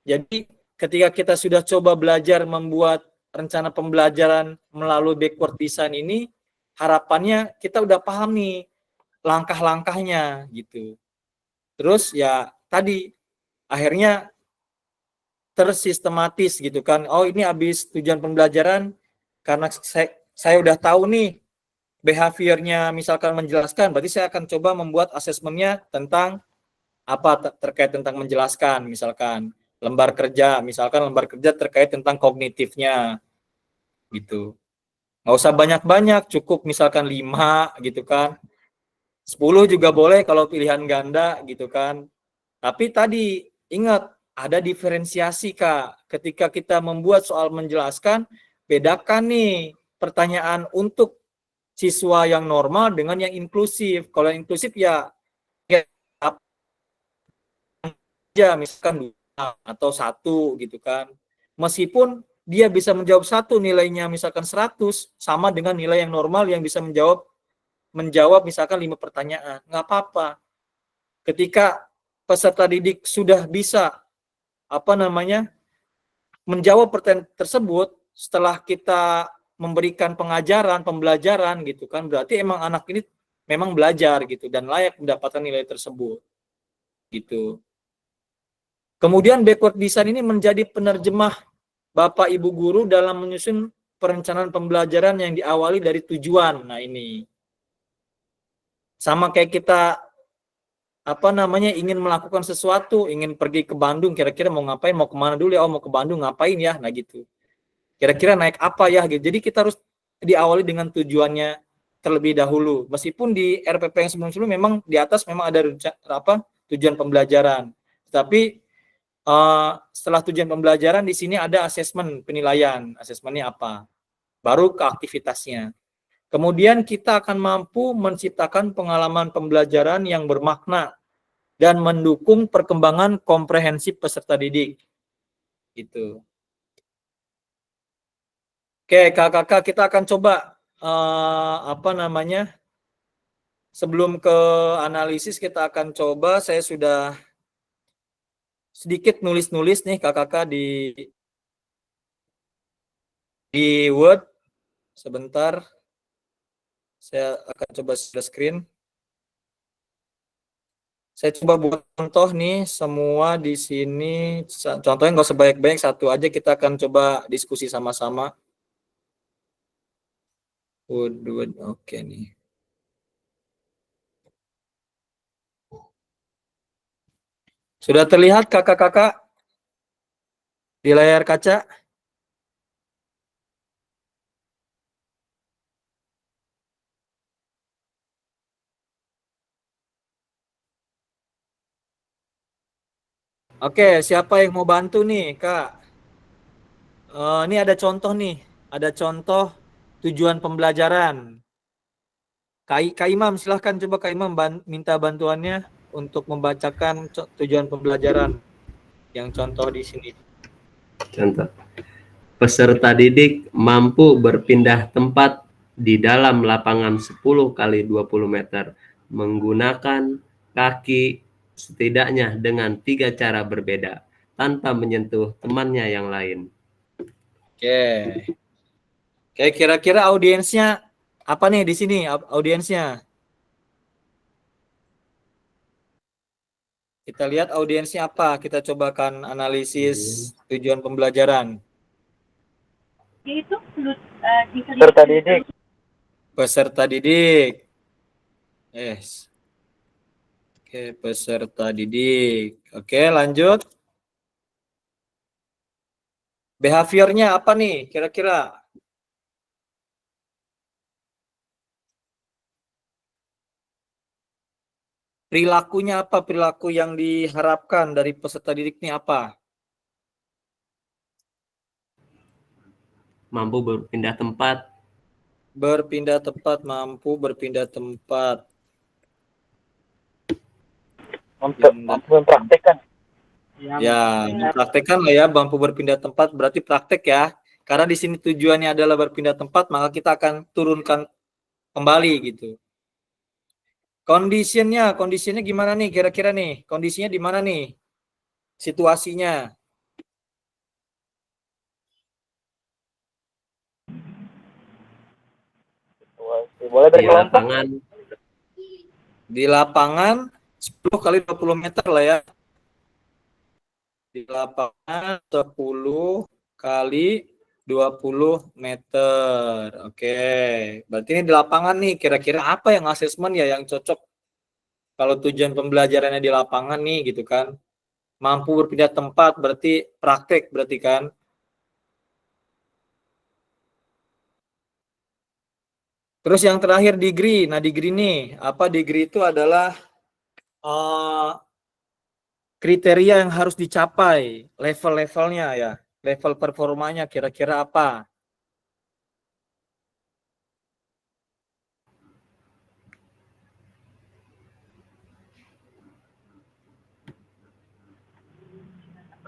Jadi ketika kita sudah coba belajar membuat rencana pembelajaran melalui backward design ini, harapannya kita udah paham nih langkah-langkahnya gitu. Terus ya tadi akhirnya tersistematis gitu kan. Oh, ini habis tujuan pembelajaran karena saya udah tahu nih behaviornya misalkan menjelaskan, berarti saya akan coba membuat asesmennya tentang apa terkait tentang menjelaskan, misalkan lembar kerja terkait tentang kognitifnya gitu. Nggak usah banyak-banyak, cukup misalkan 5 gitu kan. 10 juga boleh kalau pilihan ganda gitu kan. Tapi tadi ingat ada diferensiasi Kak. Ketika kita membuat soal menjelaskan, bedakan nih pertanyaan untuk siswa yang normal dengan yang inklusif. Kalau yang inklusif ya misalkan 2 atau 1 gitu kan. Meskipun dia bisa menjawab 1 nilainya misalkan 100 sama dengan nilai yang normal yang bisa menjawab misalkan 5 pertanyaan. Nggak apa-apa. Ketika peserta didik sudah bisa menjawab pertanyaan tersebut setelah kita memberikan pembelajaran gitu kan, berarti emang anak ini memang belajar gitu dan layak mendapatkan nilai tersebut gitu. Kemudian backward design ini menjadi penerjemah Bapak Ibu guru dalam menyusun perencanaan pembelajaran yang diawali dari tujuan. Nah, ini sama kayak kita ingin melakukan sesuatu, ingin pergi ke Bandung, kira-kira mau ngapain, mau kemana dulu ya, mau ke Bandung ngapain ya, nah gitu. Kira-kira naik apa ya, gitu. Jadi kita harus diawali dengan tujuannya terlebih dahulu. Meskipun di RPP yang sebelum-sebelum memang di atas memang ada tujuan pembelajaran. Tapi setelah tujuan pembelajaran di sini ada asesmen penilaian. Asesmennya apa? Baru ke aktivitasnya. Kemudian kita akan mampu menciptakan pengalaman pembelajaran yang bermakna dan mendukung perkembangan komprehensif peserta didik. Gitu. Oke, kakak kita akan coba sebelum ke analisis kita akan coba, saya sudah sedikit nulis-nulis nih kakak di Word. Sebentar. Saya akan coba share screen. Saya coba buat contoh nih semua di sini. Contohnya nggak usah banyak-banyak, satu aja kita akan coba diskusi sama-sama. Word, oke nih. Sudah terlihat kakak-kakak di layar kaca? Oke, siapa yang mau bantu nih, Kak? Ini ada contoh nih, ada contoh tujuan pembelajaran. Kak Imam, silahkan coba Kak Imam minta bantuannya untuk membacakan tujuan pembelajaran yang contoh di sini. Contoh. Peserta didik mampu berpindah tempat di dalam lapangan 10 kali 20 meter menggunakan kaki setidaknya dengan 3 cara berbeda tanpa menyentuh temannya yang lain. Oke. Oke, kira-kira audiensnya apa nih di sini audiensnya? Kita lihat audiensnya apa? Kita cobakan analisis tujuan pembelajaran. Itu Peserta didik. Peserta didik. Yes. Oke, peserta didik. Oke, lanjut. Behaviornya apa nih kira-kira? Perilakunya apa? Perilaku yang diharapkan dari peserta didik ini apa? Mampu berpindah tempat. Berpindah tempat, mampu berpindah tempat. Untuk mempraktekkan. Ya, mempraktekkan lah ya, mampu berpindah tempat berarti praktek ya. Karena di sini tujuannya adalah berpindah tempat, maka kita akan turunkan kembali gitu. Kondisinya gimana nih kira-kira nih? Kondisinya di mana nih? Situasinya. Boleh Di lapangan. Di lapangan 10 kali 20 meter lah ya. Di lapangan 10 kali 20 meter. Oke. Berarti ini di lapangan nih. Kira-kira apa yang asesmen ya yang cocok? Kalau tujuan pembelajarannya di lapangan nih gitu kan. Mampu berpindah tempat berarti praktek berarti kan. Terus yang terakhir degree. Nah, degree nih, apa degree itu adalah kriteria yang harus dicapai, level-levelnya ya, level performanya kira-kira apa?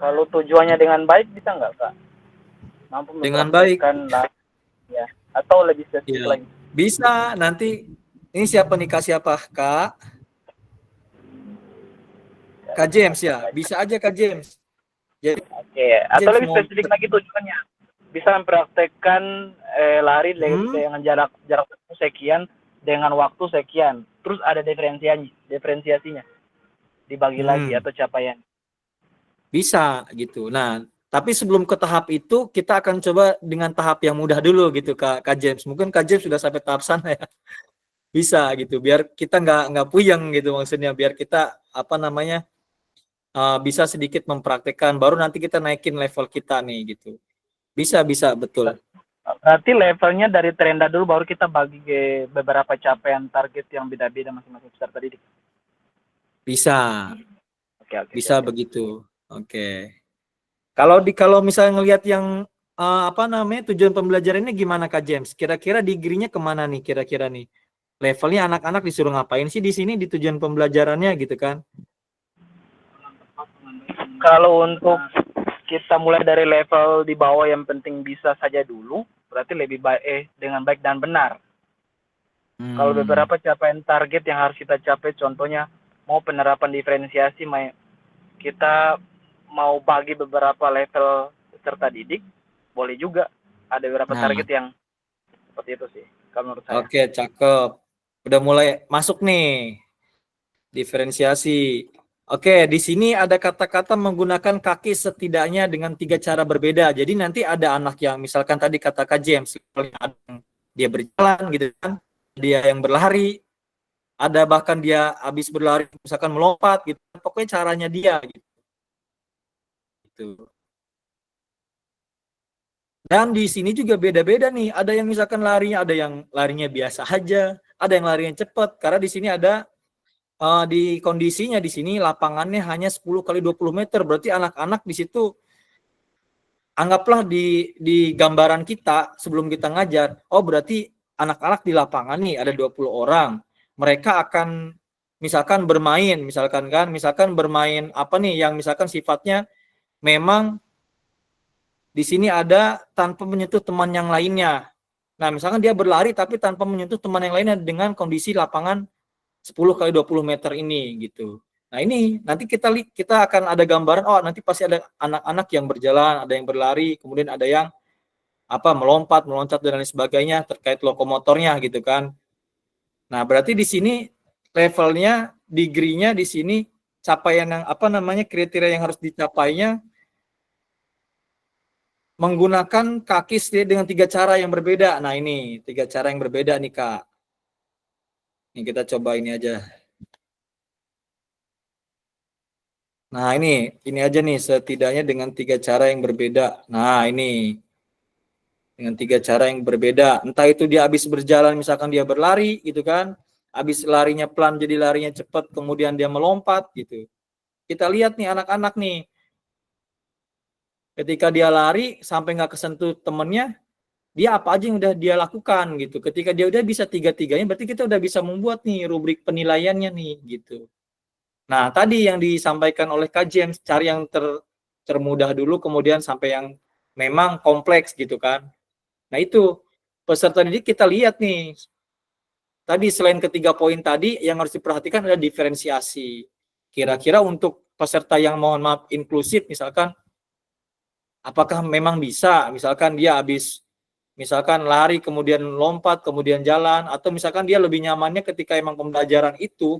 Kalau tujuannya dengan baik bisa nggak, Kak? Mampu Dengan baik. Ya, atau lebih spesifik Ya. lagi. Bisa, nanti ini siapa nih kasih apa? Kak James ya? Bisa aja Kak James. Jadi, Oke, atau lebih spesifik lagi tujuannya. Bisa mempraktekkan lari dengan jarak sekian dengan waktu sekian. Terus ada diferensiasinya. dibagi lagi atau capaian? Bisa gitu. Nah, tapi sebelum ke tahap itu kita akan coba dengan tahap yang mudah dulu gitu Kak James. Mungkin Kak James sudah sampai tahap sana ya. Bisa gitu. Biar kita nggak puyeng gitu maksudnya. Biar kita bisa sedikit mempraktekkan. Baru nanti kita naikin level kita nih gitu. Bisa betul. Berarti levelnya dari terendah dulu baru kita bagi ke beberapa capaian target yang beda-beda masing-masing peserta didik. Bisa. Oke. Bisa begitu. Oke. Kalau misalnya ngelihat yang tujuan pembelajarannya gimana Kak James? Kira-kira degree-nya kemana nih kira-kira nih? Levelnya anak-anak disuruh ngapain sih di sini di tujuan pembelajarannya gitu kan? Kalau untuk kita mulai dari level di bawah yang penting bisa saja dulu, berarti lebih baik dengan baik dan benar. Kalau beberapa capaian target yang harus kita capai, contohnya mau penerapan diferensiasi, kita mau bagi beberapa level peserta didik, boleh juga. Ada beberapa target yang seperti itu sih, kalau menurut saya. Oke, cakep. Udah mulai masuk nih diferensiasi. Oke, di sini ada kata-kata menggunakan kaki setidaknya dengan 3 cara berbeda. Jadi nanti ada anak yang misalkan tadi kata Kak James, dia berjalan gitu kan, dia yang berlari, ada bahkan dia habis berlari misalkan melompat gitu. Pokoknya caranya dia gitu. Dan di sini juga beda-beda nih. Ada yang misalkan larinya, ada yang larinya biasa aja, ada yang larinya cepat. Karena di sini ada di kondisinya di sini lapangannya hanya 10 kali 20 meter. Berarti anak-anak di situ anggaplah di gambaran kita sebelum kita ngajar, oh berarti anak-anak di lapangan nih ada 20 orang. Mereka akan misalkan bermain apa nih yang misalkan sifatnya memang di sini ada tanpa menyentuh teman yang lainnya. Nah, misalkan dia berlari tapi tanpa menyentuh teman yang lainnya dengan kondisi lapangan 10 kali 20 meter ini gitu. Nah, ini nanti kita akan ada gambaran, oh nanti pasti ada anak-anak yang berjalan, ada yang berlari, kemudian ada yang melompat, meloncat dan lain sebagainya terkait lokomotornya gitu kan. Nah, berarti di sini levelnya, degree-nya di sini capaian yang kriteria yang harus dicapainya menggunakan kaki dengan 3 cara yang berbeda. Nah, ini 3 cara yang berbeda nih, Kak. Ini kita coba ini aja. Nah, ini aja nih setidaknya dengan 3 cara yang berbeda. Nah, ini dengan 3 cara yang berbeda. Entah itu dia habis berjalan, misalkan dia berlari gitu kan. Habis larinya pelan jadi larinya cepat, kemudian dia melompat gitu. Kita lihat nih anak-anak nih. Ketika dia lari sampai nggak kesentuh temennya, dia apa aja yang udah dia lakukan gitu. Ketika dia udah bisa 3-3-nya, berarti kita udah bisa membuat nih rubrik penilaiannya nih gitu. Nah, tadi yang disampaikan oleh Kak James, cari yang termudah dulu, kemudian sampai yang memang kompleks gitu kan. Nah, itu peserta didik kita lihat nih. Tadi selain ketiga poin tadi, yang harus diperhatikan adalah diferensiasi. Kira-kira untuk peserta yang mohon maaf inklusif, misalkan apakah memang bisa, misalkan dia habis lari kemudian lompat kemudian jalan, atau misalkan dia lebih nyamannya ketika emang pembelajaran itu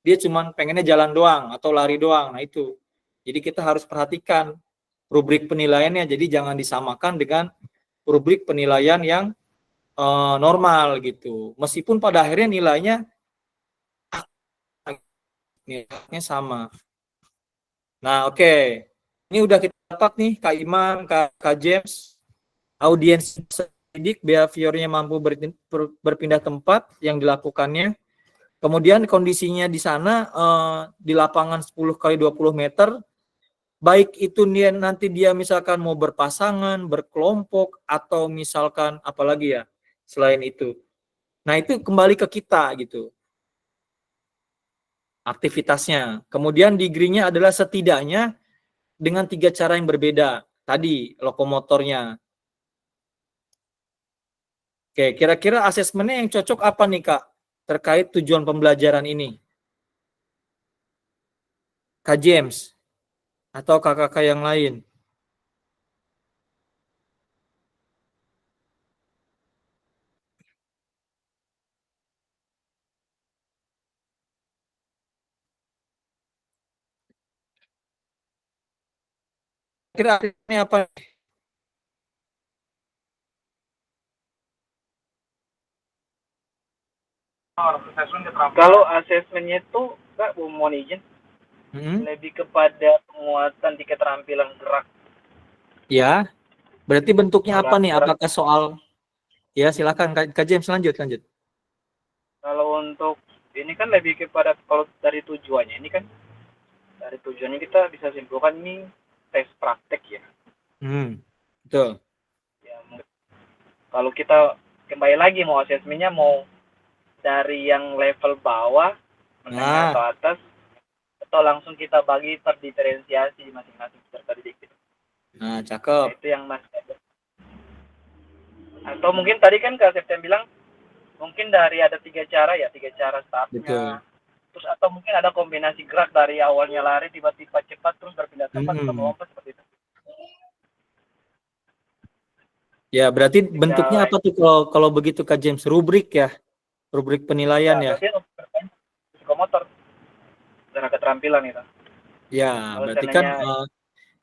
dia cuma pengennya jalan doang atau lari doang. Nah, itu jadi kita harus perhatikan rubrik penilaiannya, jadi jangan disamakan dengan rubrik penilaian yang normal gitu, meskipun pada akhirnya nilainya sama. Nah, oke. Ini udah kita dapat nih Kak Imam, Kak James, audiens didik behaviornya mampu berpindah tempat yang dilakukannya. Kemudian kondisinya di sana di lapangan 10 kali 20 meter, baik itu nanti dia misalkan mau berpasangan, berkelompok, atau misalkan apalagi ya selain itu. Nah, itu kembali ke kita gitu aktivitasnya. Kemudian degree-nya adalah setidaknya dengan 3 cara yang berbeda. Tadi lokomotornya. Oke, kira-kira asesmennya yang cocok apa nih Kak terkait tujuan pembelajaran ini? Kak James atau kakak-kakak yang lain? Kira ini apa? Kalau asesmennya itu Kak, mohon izin, lebih kepada penguatan di keterampilan gerak. Ya, berarti bentuknya apa nih? Gerak. Apakah soal? Ya, silakan Kak James lanjut. Kalau untuk ini kan lebih kepada kalau dari tujuannya ini kan dari tujuannya kita bisa simpulkan ini tes praktek ya. Betul. Ya, kalau kita kembali lagi mau asesmennya mau dari yang level bawah menengah atau atas atau langsung kita bagi per diferensiasi masing-masing peserta didik. Nah, cakep. Nah, itu yang Mas. Atau mungkin tadi kan Kak Septem bilang mungkin dari ada 3 cara startnya. Betul. Terus atau mungkin ada kombinasi gerak dari awalnya lari tiba-tiba cepat terus berpindah tempat atau melompat seperti itu. Ya, berarti bentuknya apa tuh kalau begitu Kak James? Rubrik ya? Rubrik penilaian ya? Psikomotor. Cara keterampilan itu. Ya, berarti kan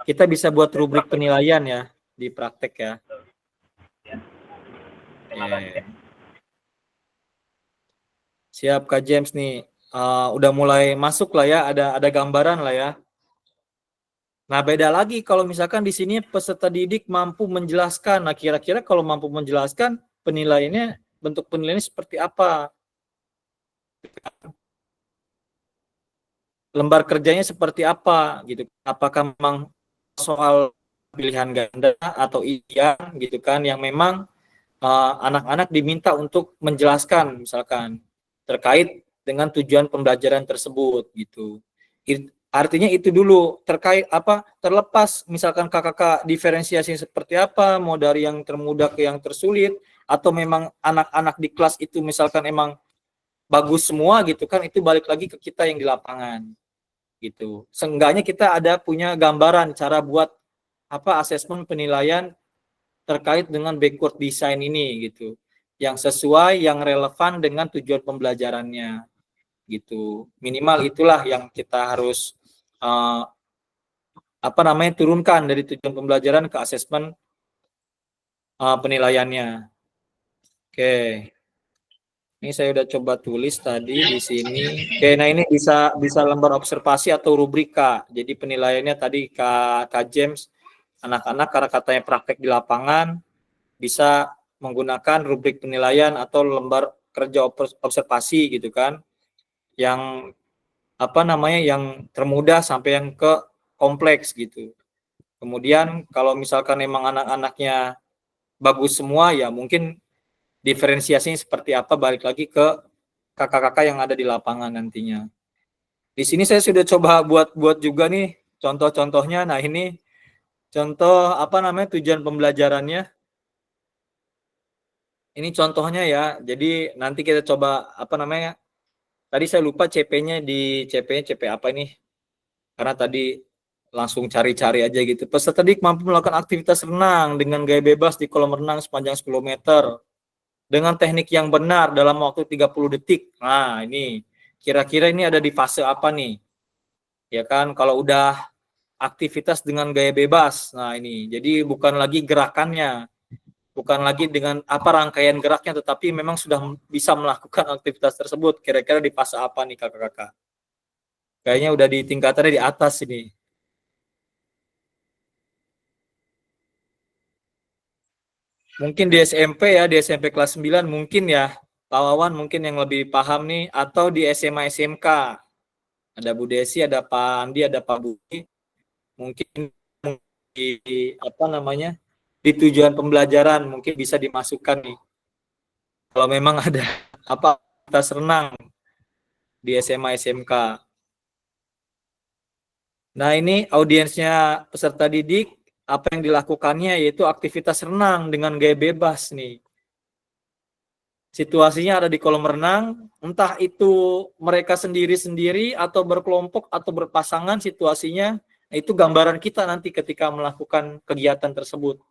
kita bisa buat rubrik penilaian ya di praktek ya. Siap Kak James nih. Udah mulai masuk lah ya, ada gambaran lah ya. Nah, beda lagi kalau misalkan di sini peserta didik mampu menjelaskan. Nah, kira-kira kalau mampu menjelaskan, penilaiannya, bentuk penilaiannya seperti apa? Lembar kerjanya seperti apa gitu? Apakah memang soal pilihan ganda atau iya gitu kan yang memang anak-anak diminta untuk menjelaskan misalkan terkait dengan tujuan pembelajaran tersebut gitu. Artinya itu dulu terkait apa terlepas misalkan kakak diferensiasi seperti apa, mau dari yang termudah ke yang tersulit atau memang anak-anak di kelas itu misalkan emang bagus semua gitu kan, itu balik lagi ke kita yang di lapangan gitu. Seenggaknya kita ada punya gambaran cara buat apa asesmen penilaian terkait dengan backward design ini gitu, yang sesuai, yang relevan dengan tujuan pembelajarannya gitu. Minimal itulah yang kita harus turunkan dari tujuan pembelajaran ke asesmen penilaiannya. Oke, ini saya udah coba tulis tadi di sini. Oke, nah ini bisa lembar observasi atau rubrika. Jadi penilaiannya tadi Kak James, anak-anak karena katanya praktek di lapangan bisa menggunakan rubrik penilaian atau lembar kerja observasi gitu kan, yang yang termudah sampai yang ke kompleks gitu. Kemudian kalau misalkan emang anak-anaknya bagus semua ya mungkin diferensiasinya seperti apa balik lagi ke kakak-kakak yang ada di lapangan nantinya. Di sini saya sudah coba buat juga nih contoh-contohnya. Nah, ini contoh tujuan pembelajarannya. Ini contohnya ya. Jadi nanti kita coba tadi saya lupa CP-nya CP apa ini? Karena tadi langsung cari-cari aja gitu. Peserta didik mampu melakukan aktivitas renang dengan gaya bebas di kolam renang sepanjang 10 meter dengan teknik yang benar dalam waktu 30 detik. Nah, ini kira-kira ini ada di fase apa nih? Ya kan, kalau udah aktivitas dengan gaya bebas. Nah, ini. Jadi bukan lagi gerakannya, bukan lagi dengan rangkaian geraknya, tetapi memang sudah bisa melakukan aktivitas tersebut. Kira-kira di fase apa nih kakak-kakak? Kayaknya udah di tingkatannya di atas ini. Mungkin di SMP ya, di SMP kelas 9 mungkin ya, Pak Wawan mungkin yang lebih paham nih, atau di SMA SMK. Ada Bu Desi, ada Pak Andi, ada Pak Budi. Mungkin di di tujuan pembelajaran mungkin bisa dimasukkan nih. Kalau memang ada aktivitas renang di SMA SMK. Nah, ini audiensnya peserta didik, apa yang dilakukannya yaitu aktivitas renang dengan gaya bebas nih. Situasinya ada di kolam renang, entah itu mereka sendiri-sendiri atau berkelompok atau berpasangan situasinya, itu gambaran kita nanti ketika melakukan kegiatan tersebut.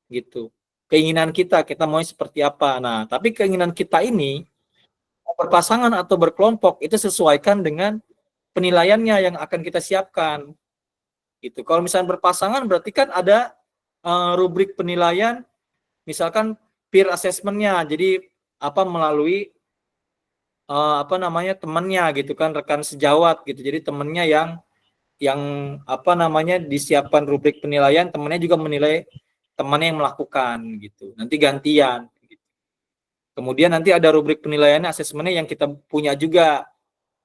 Gitu. Keinginan kita mau seperti apa. Nah, tapi keinginan kita ini berpasangan atau berkelompok itu sesuaikan dengan penilaiannya yang akan kita siapkan. Gitu. Kalau misalnya berpasangan berarti kan ada rubrik penilaian, misalkan peer assessment-nya. Jadi melalui temannya gitu kan, rekan sejawat gitu. Jadi temannya yang disiapkan rubrik penilaian, temannya juga menilai temannya yang melakukan gitu. Nanti gantian. Gitu. Kemudian nanti ada rubrik penilaian asesmennya yang kita punya juga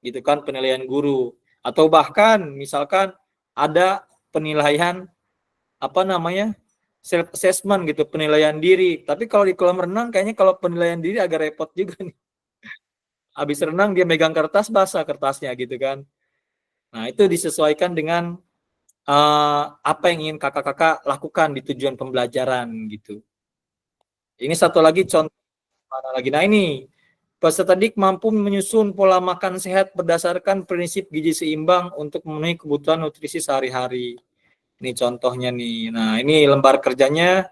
gitu kan, penilaian guru. Atau bahkan misalkan ada penilaian self assessment gitu, penilaian diri. Tapi kalau di kolam renang kayaknya kalau penilaian diri agak repot juga nih. Habis renang dia megang kertas, basah kertasnya gitu kan. Nah, itu disesuaikan dengan apa yang ingin kakak-kakak lakukan di tujuan pembelajaran gitu. Ini satu lagi contoh mana lagi. Nah, ini peserta didik mampu menyusun pola makan sehat berdasarkan prinsip gizi seimbang untuk memenuhi kebutuhan nutrisi sehari-hari. Ini contohnya nih. Nah, ini lembar kerjanya.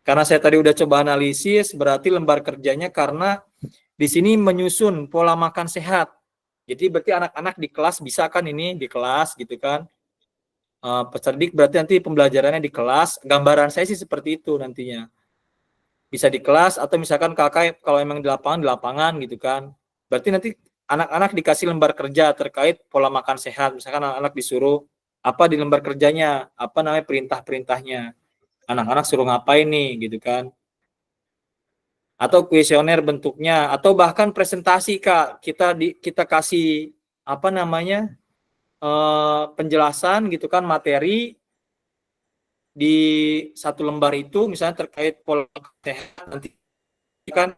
Karena saya tadi udah coba analisis, berarti lembar kerjanya karena di sini menyusun pola makan sehat. Jadi berarti anak-anak di kelas bisa kan ini di kelas gitu kan. Peserta didik berarti nanti pembelajarannya di kelas. Gambaran saya sih seperti itu nantinya. Bisa di kelas atau misalkan kakak kalau emang di lapangan gitu kan. Berarti nanti anak-anak dikasih lembar kerja terkait pola makan sehat. Misalkan anak-anak disuruh apa di lembar kerjanya, perintah-perintahnya. Anak-anak suruh ngapain nih gitu kan. Atau kuesioner bentuknya atau bahkan presentasi Kak. Kita kasih penjelasan gitu kan, materi di satu lembar itu misalnya terkait pola sehat, nanti kan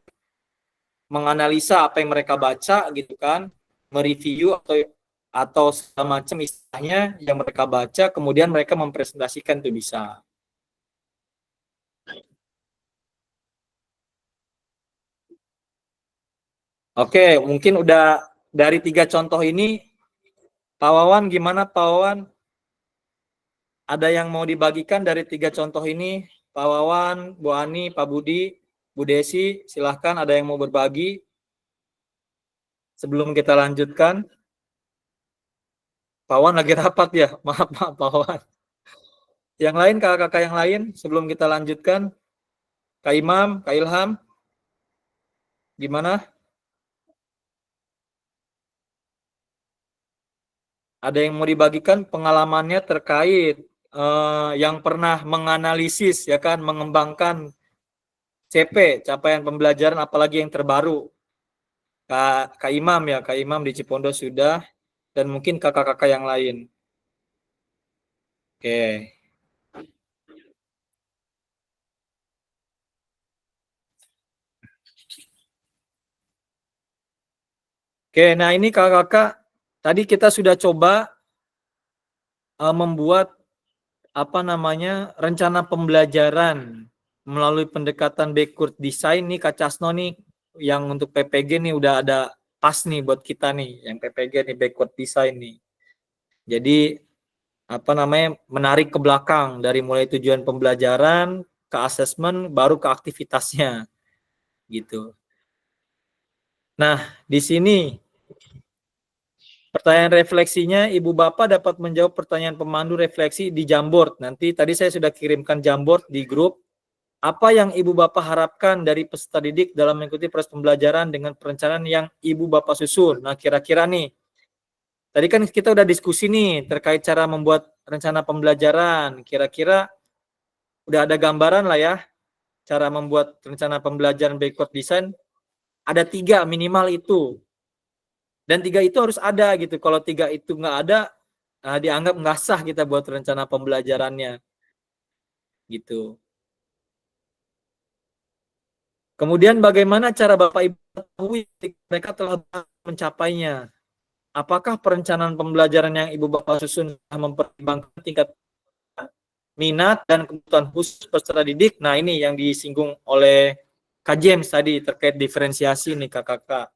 menganalisa apa yang mereka baca gitu kan, mereview atau segala macam istilahnya yang mereka baca, kemudian mereka mempresentasikan itu bisa. Oke, mungkin udah dari 3 contoh ini, Pak Wawan gimana Pak Wawan? Ada yang mau dibagikan dari 3 contoh ini? Pak Wawan, Bu Ani, Pak Budi, Bu Desi, silahkan ada yang mau berbagi sebelum kita lanjutkan. Pak Wawan lagi rapat ya? Maaf Pak Wawan. Yang lain, kakak-kakak yang lain sebelum kita lanjutkan. Kak Imam, Kak Ilham, gimana? Ada yang mau dibagikan pengalamannya terkait yang pernah menganalisis ya kan, mengembangkan CP, capaian pembelajaran apalagi yang terbaru. Kak Imam ya, Kak Imam di Cipondo sudah, dan mungkin kakak-kakak yang lain. Oke. Oke, nah ini kakak-kakak, tadi kita sudah coba membuat rencana pembelajaran melalui pendekatan backward design nih Kak Casno nih, yang untuk PPG nih udah ada pas nih buat kita nih, yang PPG nih backward design nih. Jadi menarik ke belakang dari mulai tujuan pembelajaran ke asesmen baru ke aktivitasnya gitu. Nah, di sini pertanyaan refleksinya, Ibu Bapak dapat menjawab pertanyaan pemandu refleksi di Jamboard. Nanti tadi saya sudah kirimkan Jamboard di grup. Apa yang Ibu Bapak harapkan dari peserta didik dalam mengikuti proses pembelajaran dengan perencanaan yang Ibu Bapak susun? Nah, kira-kira nih, tadi kan kita udah diskusi nih terkait cara membuat rencana pembelajaran. Kira-kira udah ada gambaran lah ya, cara membuat rencana pembelajaran backward design. Ada 3 minimal itu. Dan 3 itu harus ada gitu. Kalau 3 itu nggak ada, dianggap nggak sah kita buat rencana pembelajarannya. Gitu. Kemudian bagaimana cara Bapak Ibu ketahui mereka telah mencapainya? Apakah perencanaan pembelajaran yang Ibu Bapak susun mempertimbangkan tingkat minat dan kebutuhan khusus peserta didik? Nah, ini yang disinggung oleh Kak James tadi terkait diferensiasi nih kakak-kakak.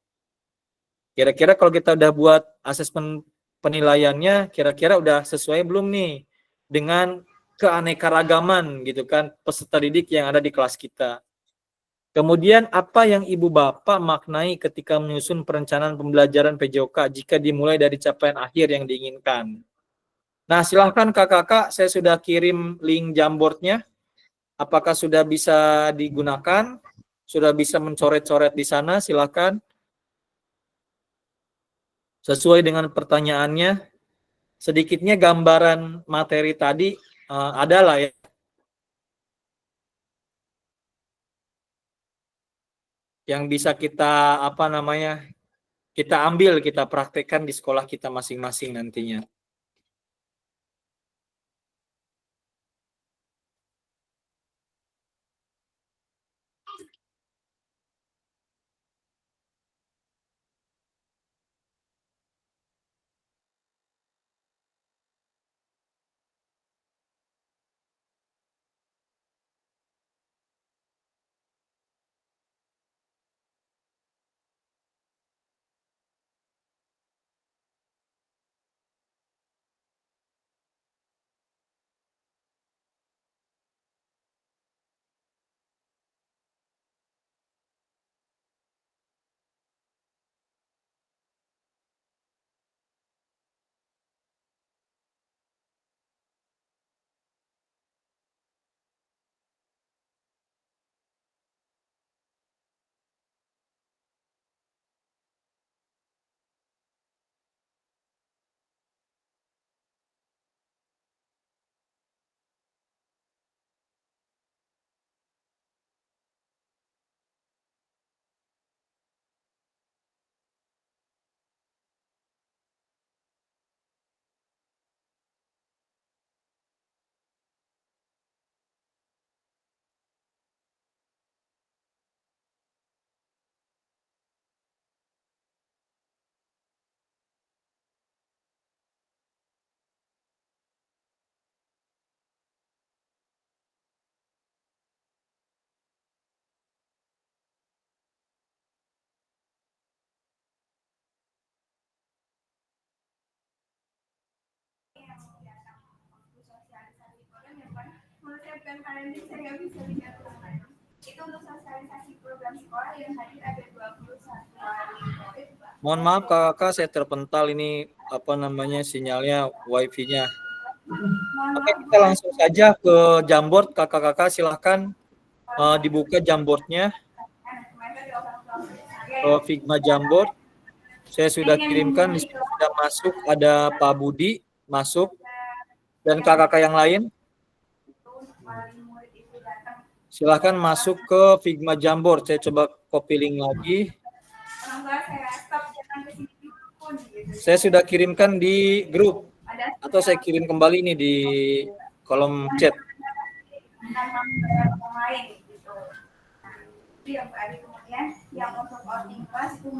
Kira-kira kalau kita udah buat asesmen penilaiannya, kira-kira udah sesuai belum nih dengan keanekaragaman gitu kan peserta didik yang ada di kelas kita. Kemudian apa yang Ibu Bapak maknai ketika menyusun perencanaan pembelajaran PJOK jika dimulai dari capaian akhir yang diinginkan? Nah, silahkan kakak-kakak, saya sudah kirim link Jamboardnya. Apakah sudah bisa digunakan? Sudah bisa mencoret-coret di sana? Silahkan. Sesuai dengan pertanyaannya, sedikitnya gambaran materi tadi adalah ya. Yang bisa kita kita ambil, kita praktekkan di sekolah kita masing-masing nantinya. Menyiapkan kalender saya nggak bisa lihat online. Itu untuk sosialisasi program sekolah yang hadir ada 21 hari. Mohon maaf kakak, saya terpental ini sinyalnya wifi-nya. Oke, kita langsung saja ke Jamboard. Kakak-kakak silahkan dibuka Jamboardnya. Figma Jamboard. Saya sudah kirimkan, di sini sudah masuk, ada Pak Budi masuk dan kakak-kakak yang lain. Silahkan masuk ke Figma Jamboard. Saya coba copy link lagi. Saya sudah kirimkan di grup atau saya kirim kembali ini di kolom chat. Yang untuk outing class itu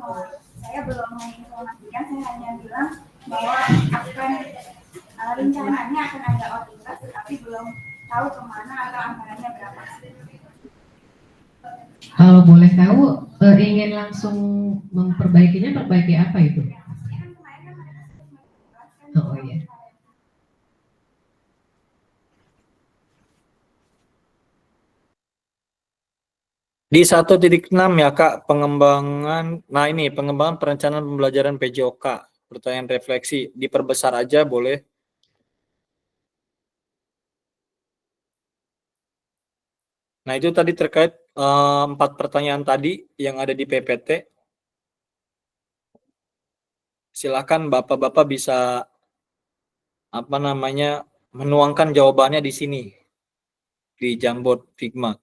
saya belum menginformasikan, saya hanya bilang bahwa akan rencananya akan ada outing class, tapi belum tahu kemana atau anggarannya berapa. Kalau boleh tahu, ingin langsung memperbaikinya, perbaiki apa itu? Oh iya. Di 1.6 ya Kak, pengembangan perencanaan pembelajaran PJOK, pertanyaan refleksi, diperbesar aja boleh. Nah itu tadi terkait 4 pertanyaan tadi yang ada di PPT. Silakan Bapak-Bapak bisa menuangkan jawabannya di sini, di Jamboard Figma.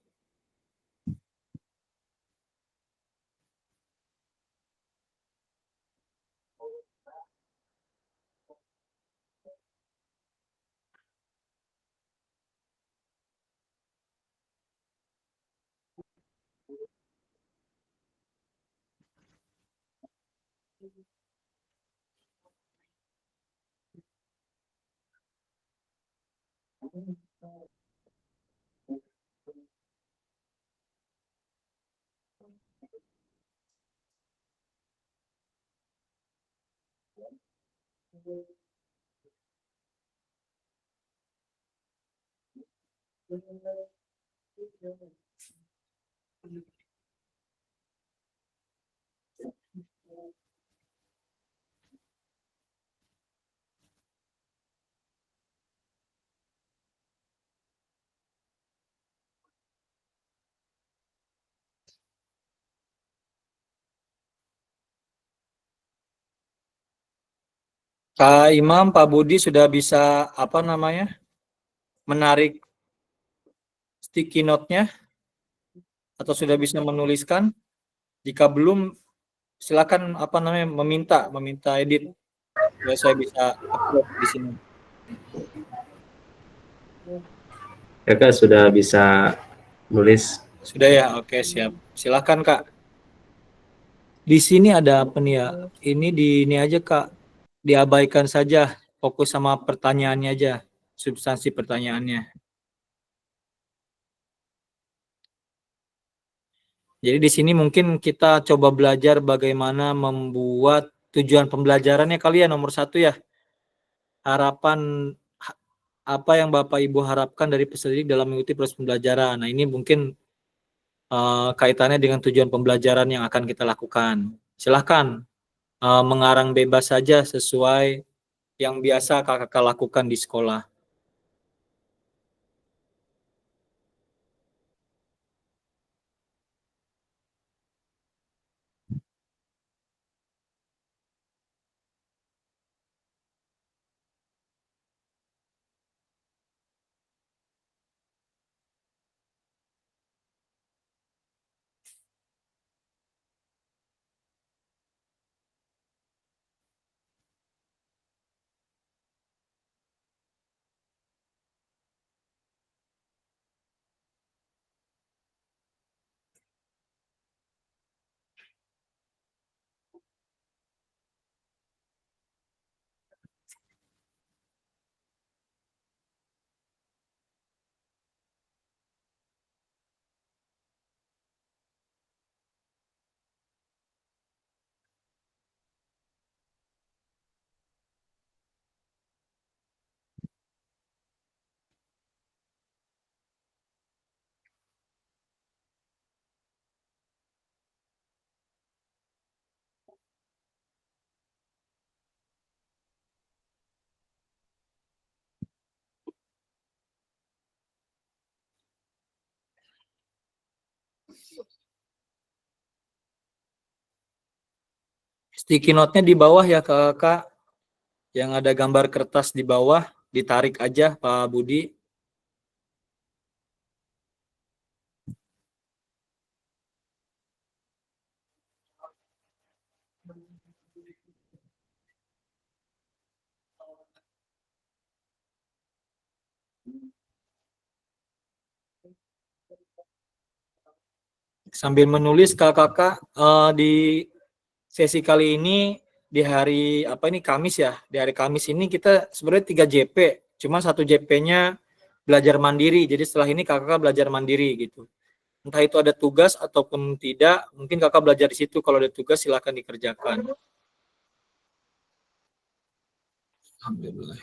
Kak Imam, Pak Budi sudah bisa apa namanya menarik sticky note-nya atau sudah bisa menuliskan? Jika belum, silakan apa namanya meminta edit supaya saya bisa upload di sini. Kakak sudah bisa nulis. Sudah ya, oke siap. Silakan Kak. Di sini ada apa nih ya? Ini aja Kak, diabaikan saja, fokus sama pertanyaannya aja, substansi pertanyaannya. Jadi di sini mungkin kita coba belajar bagaimana membuat tujuan pembelajarannya kali ya, nomor 1 ya. Harapan apa yang Bapak Ibu harapkan dari peserta didik dalam mengikuti proses pembelajaran. Nah ini mungkin kaitannya dengan tujuan pembelajaran yang akan kita lakukan. Silahkan mengarang bebas saja sesuai yang biasa kakak lakukan di sekolah. Sticky note-nya di bawah ya kakak, yang ada gambar kertas di bawah, ditarik aja Pak Budi. Sambil menulis kakak di sesi kali ini di hari apa ini Kamis ya. Di hari Kamis ini kita sebenarnya 3 JP, cuma 1 JP-nya belajar mandiri. Jadi setelah ini kakak belajar mandiri gitu. Entah itu ada tugas ataupun tidak, mungkin kakak belajar di situ. Kalau ada tugas silakan dikerjakan. Alhamdulillah.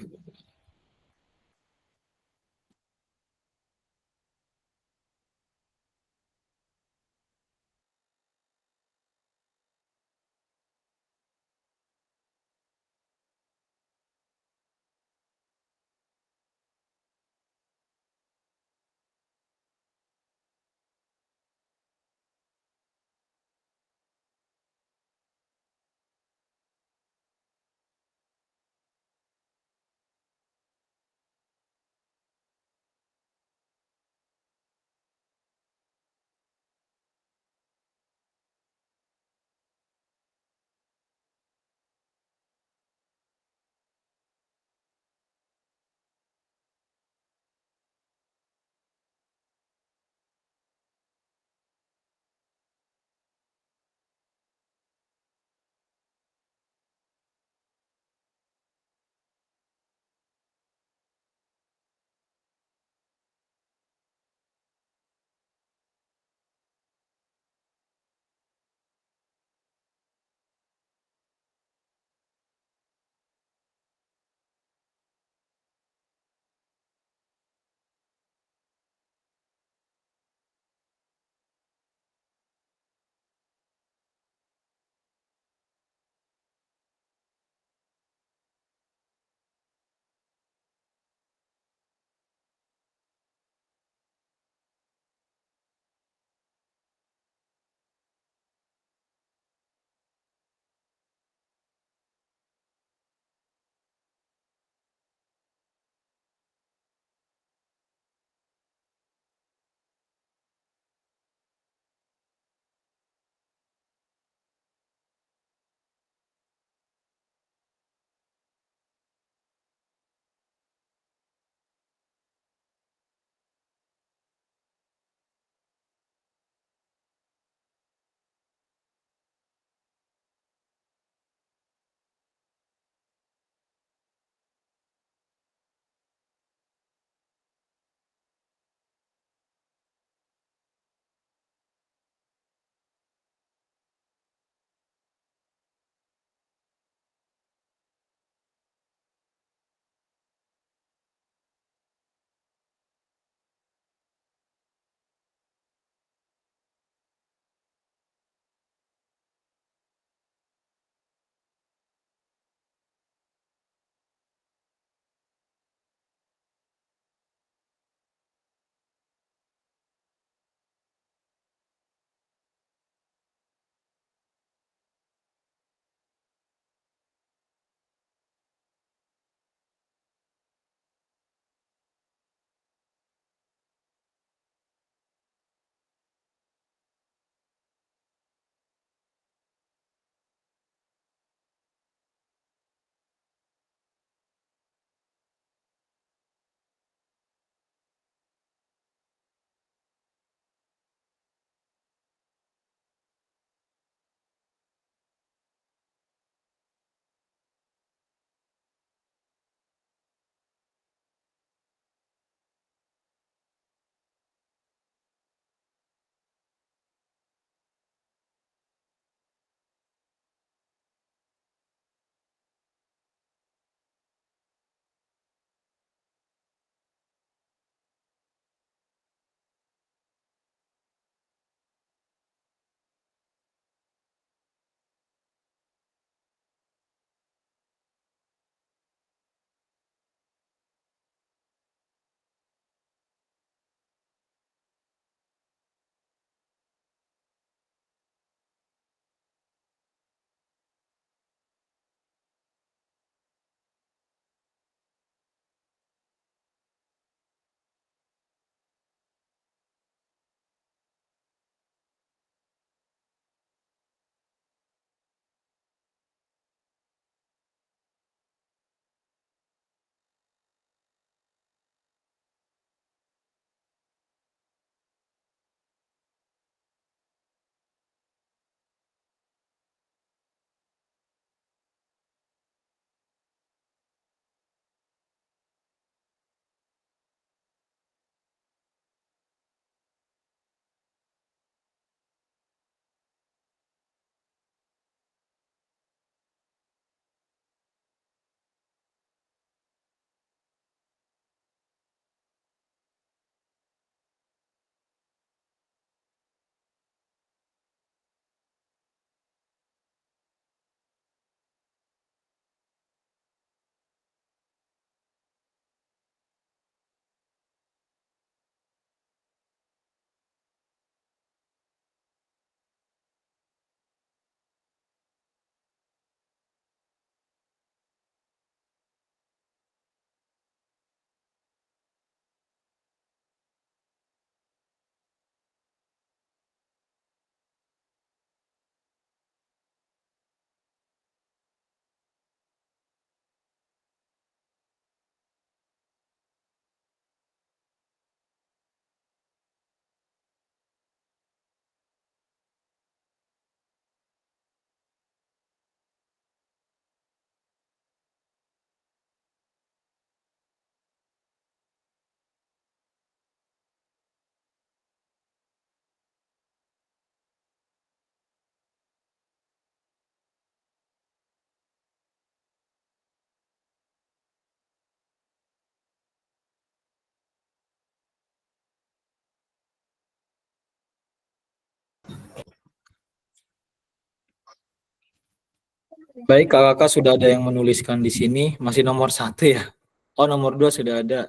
Baik, kakak sudah ada yang menuliskan di sini. Masih nomor 1 ya? Oh, nomor 2 sudah ada.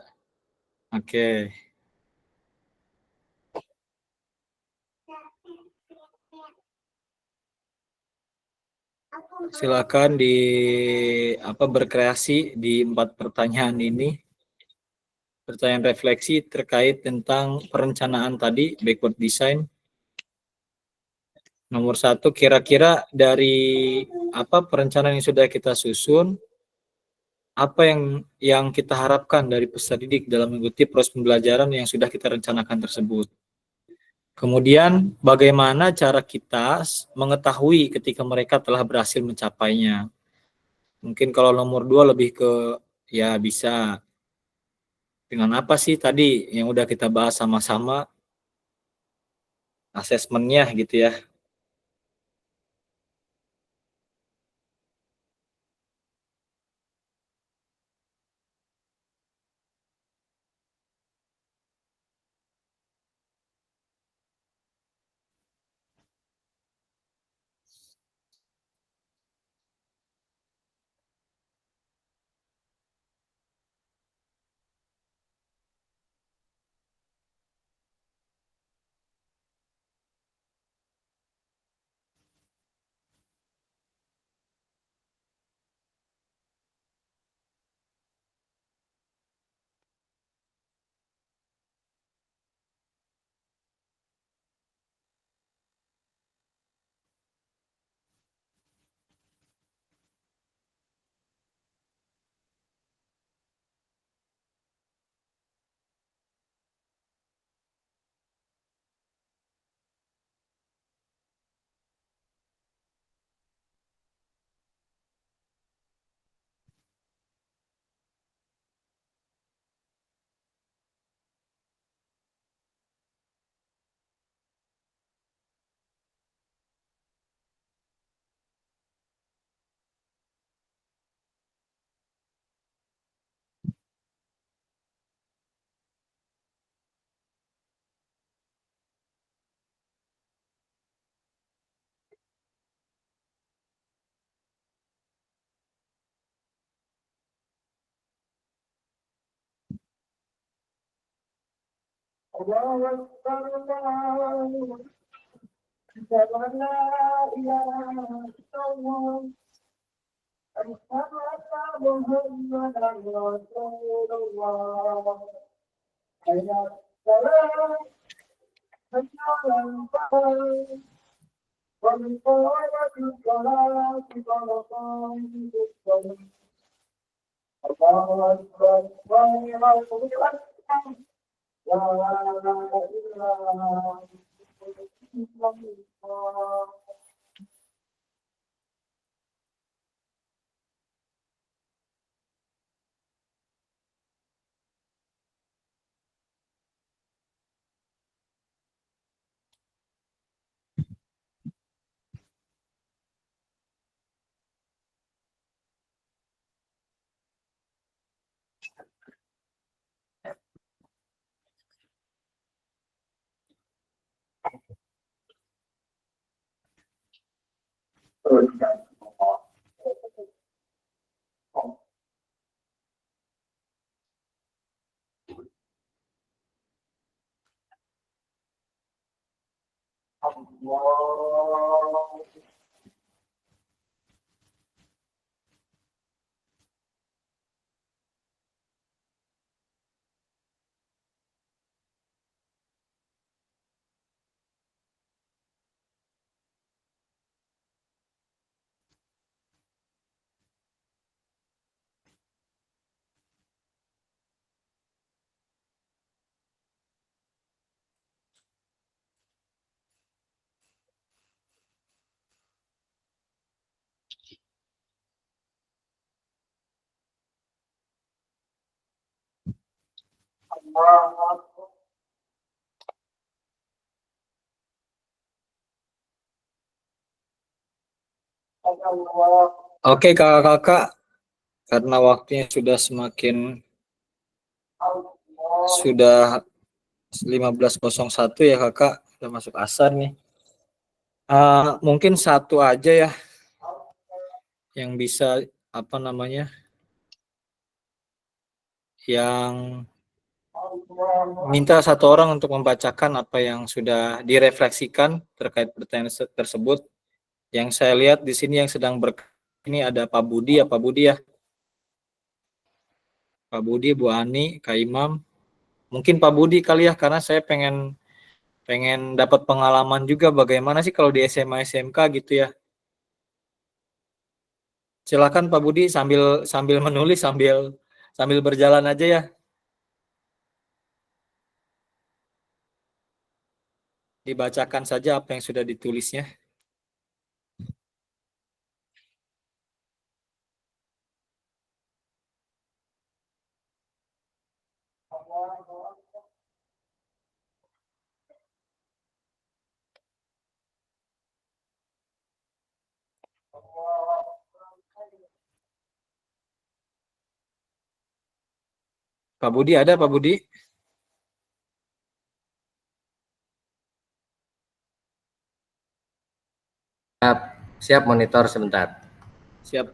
Oke. Silakan berkreasi di 4 pertanyaan ini. Pertanyaan refleksi terkait tentang perencanaan tadi, backward design. Nomor 1, kira-kira dari perencanaan yang sudah kita susun, apa yang kita harapkan dari peserta didik dalam mengikuti proses pembelajaran yang sudah kita rencanakan tersebut. Kemudian bagaimana cara kita mengetahui ketika mereka telah berhasil mencapainya. Mungkin kalau nomor 2 lebih ke ya bisa dengan apa sih tadi yang udah kita bahas sama-sama, asesmennya gitu ya. Oke kakak-kakak, karena waktunya sudah sudah 15.01 ya kakak, sudah masuk asar nih. Mungkin satu aja ya yang bisa apa namanya? Yang minta satu orang untuk membacakan apa yang sudah direfleksikan terkait pertanyaan tersebut. Yang saya lihat di sini yang sedang ini ada Pak Budi ya, Pak Budi ya. Pak Budi, Bu Ani, Kak Imam. Mungkin Pak Budi kali ya, karena saya pengen dapat pengalaman juga bagaimana sih kalau di SMA SMK gitu ya. Silakan Pak Budi sambil menulis sambil berjalan aja ya. Dibacakan saja apa yang sudah ditulisnya. Pak Budi ada Pak Budi? Siap monitor sebentar. Siap.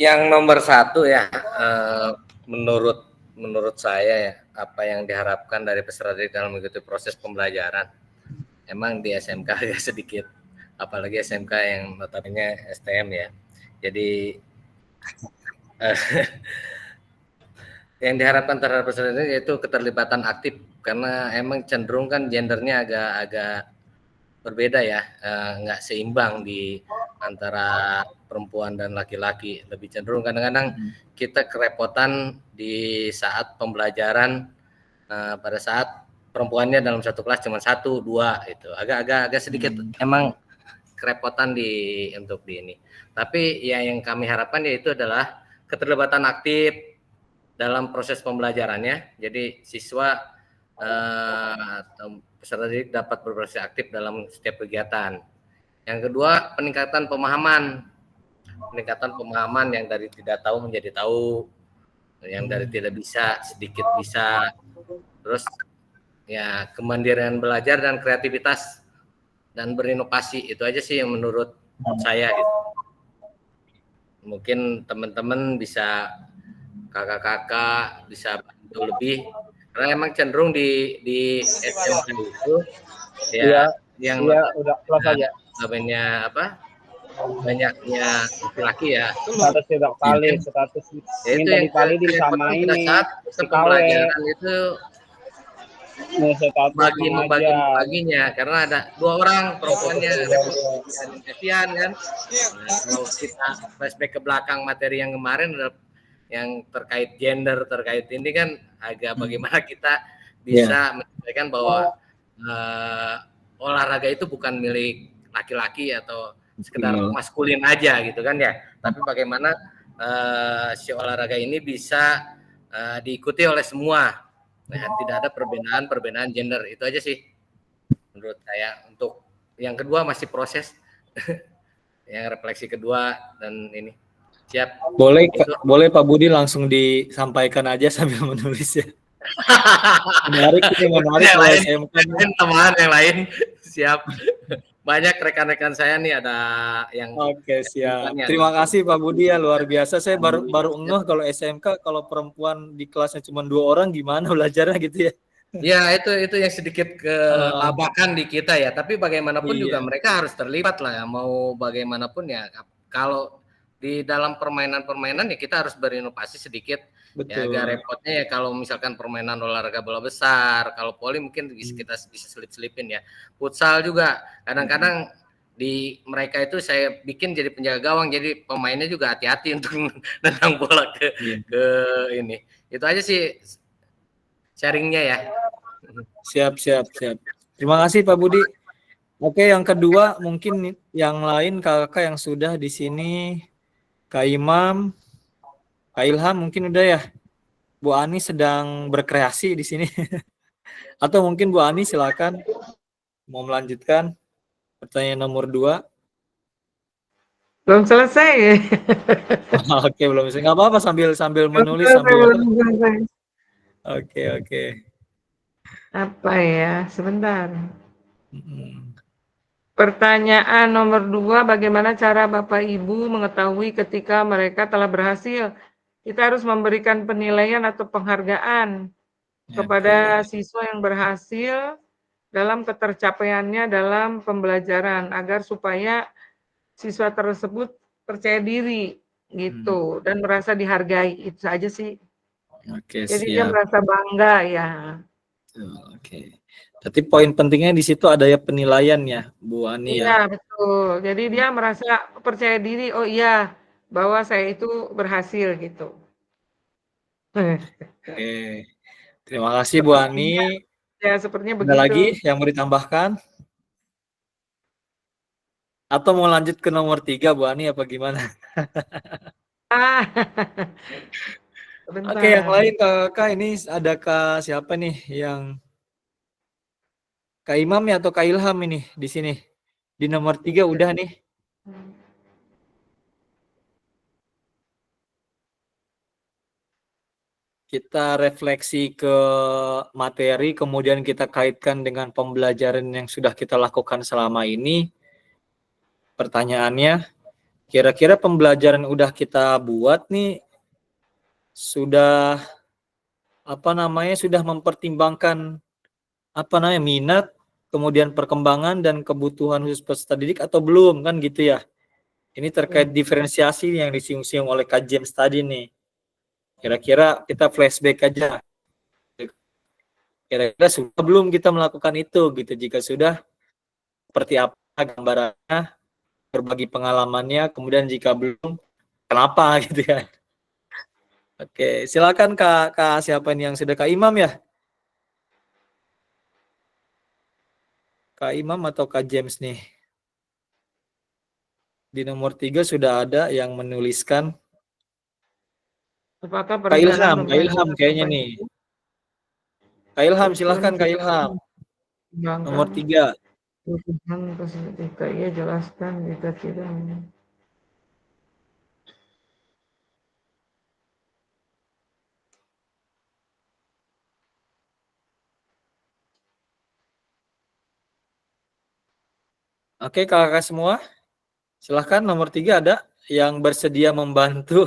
Yang nomor 1 ya, menurut saya ya, apa yang diharapkan dari peserta didik dalam mengikuti proses pembelajaran. Emang di SMK ya sedikit, apalagi SMK yang notabene STM ya. Jadi yang diharapkan terhadap peserta didik yaitu keterlibatan aktif, karena emang cenderung kan gendernya agak berbeda ya, nggak seimbang di antara perempuan dan laki-laki. Lebih cenderung kadang-kadang kita kerepotan di saat pembelajaran pada saat perempuannya dalam satu kelas cuma 1, 2 itu agak sedikit emang kerepotan untuk di ini. Tapi ya yang kami harapkan yaitu adalah keterlibatan aktif dalam proses pembelajarannya. Jadi siswa atau peserta didik dapat berpartisipasi aktif dalam setiap kegiatan. Yang kedua, peningkatan pemahaman yang dari tidak tahu menjadi tahu, yang dari tidak bisa sedikit bisa. Terus ya kemandirian belajar dan kreativitas dan berinovasi, itu aja sih yang menurut saya gitu. Mungkin teman-teman bisa, kakak-kakak bisa bantu lebih, karena emang cenderung di SMK itu ya yang udah kelas aja. namanya apa, banyaknya laki-laki ya, Status tidak valid, status itu minta yang divalid sama pada ini saat pembelajaran itu baginya, karena ada 2 orang perempuannya dan Evian kan. Nah, kalau kita flashback ke belakang materi yang kemarin adalah yang terkait gender, terkait ini kan agak bagaimana kita bisa menyampaikan bahwa olahraga itu bukan milik laki-laki atau sekedar maskulin aja gitu kan ya, tapi bagaimana si olahraga ini bisa diikuti oleh semua. Nah, tidak ada perbedaan gender, itu aja sih menurut saya. Untuk yang kedua masih proses yang refleksi kedua dan ini. Siap. Boleh Pak Budi langsung disampaikan aja sambil menulis ya. menarik kalau SMK. Teman yang lain siap. Banyak rekan-rekan saya nih ada yang. Oke, siap. Terima kasih Pak Budi ya, luar biasa. Saya baru ngeh kalau SMK kalau perempuan di kelasnya cuma 2 orang gimana belajarnya gitu ya. Ya, itu yang sedikit kelabakan di kita ya, tapi bagaimanapun juga mereka harus terlibat lah ya, mau bagaimanapun ya. Kalau di dalam permainan-permainan ya kita harus berinovasi sedikit. Betul. Ya agak repotnya ya kalau misalkan permainan olahraga bola besar, kalau voli mungkin kita bisa selip-selipin ya. Futsal juga kadang-kadang di mereka itu saya bikin jadi penjaga gawang, jadi pemainnya juga hati-hati untuk nendang bola ke ini. Itu aja sih sharingnya ya. Siap. Terima kasih Pak Budi. Oke, yang kedua mungkin yang lain kakak yang sudah di sini, Kak Imam, Kak Ilham mungkin udah ya. Bu Ani sedang berkreasi di sini. Atau mungkin Bu Ani silakan mau melanjutkan pertanyaan nomor 2. Belum selesai. Oke, belum bisa. Nggak apa-apa sambil sambil Belum menulis selesai, sambil. belum selesai. Oke. Apa ya? Sebentar. Mm. Pertanyaan nomor 2, bagaimana cara Bapak Ibu mengetahui ketika mereka telah berhasil? Kita harus memberikan penilaian atau penghargaan kepada siswa yang berhasil dalam ketercapaiannya dalam pembelajaran agar supaya siswa tersebut percaya diri gitu dan merasa dihargai. Itu saja sih. Oke, Jadi dia siap. merasa bangga ya. Oke. Berarti poin pentingnya di situ ada ya penilaian ya, Bu Ani Iya, ya. betul. Jadi dia merasa percaya diri, oh iya, bahwa saya itu berhasil gitu. Oke. Terima kasih Bu Ani. Ya, sepertinya Ada begitu. lagi yang mau ditambahkan? Atau mau lanjut ke nomor 3 Bu Ani apa gimana? Oke, yang Sebentar. lain Kak, ini ada Kak siapa nih yang Kak Imam ya atau Kak Ilham ini di sini? Di nomor 3 udah nih. Kita refleksi ke materi, kemudian kita kaitkan dengan pembelajaran yang sudah kita lakukan selama ini. Pertanyaannya, kira-kira pembelajaran udah kita buat nih, sudah sudah mempertimbangkan minat, kemudian perkembangan dan kebutuhan khusus peserta didik atau belum kan gitu ya? Ini terkait diferensiasi yang disinggung oleh Kak James tadi nih. Kira-kira kita flashback aja. Kira-kira sudah belum kita melakukan itu gitu. Jika sudah, seperti apa gambarannya, berbagi pengalamannya, kemudian jika belum, kenapa gitu ya. Oke, silakan Kak siapa ini yang sudah Kak Imam ya? Kak Imam atau Kak James nih? Di nomor 3 sudah ada yang menuliskan. Apakah Kak perencanaan Ilham pembelajaran kayaknya Bapak nih. Ibu Kak Ilham, susun silahkan Kak kita Ilham. kembangkan Nomor 3. kebutuhan ketika ia jelaskan jika tidak. Oke, kakak semua. Silahkan nomor 3 ada yang bersedia membantu.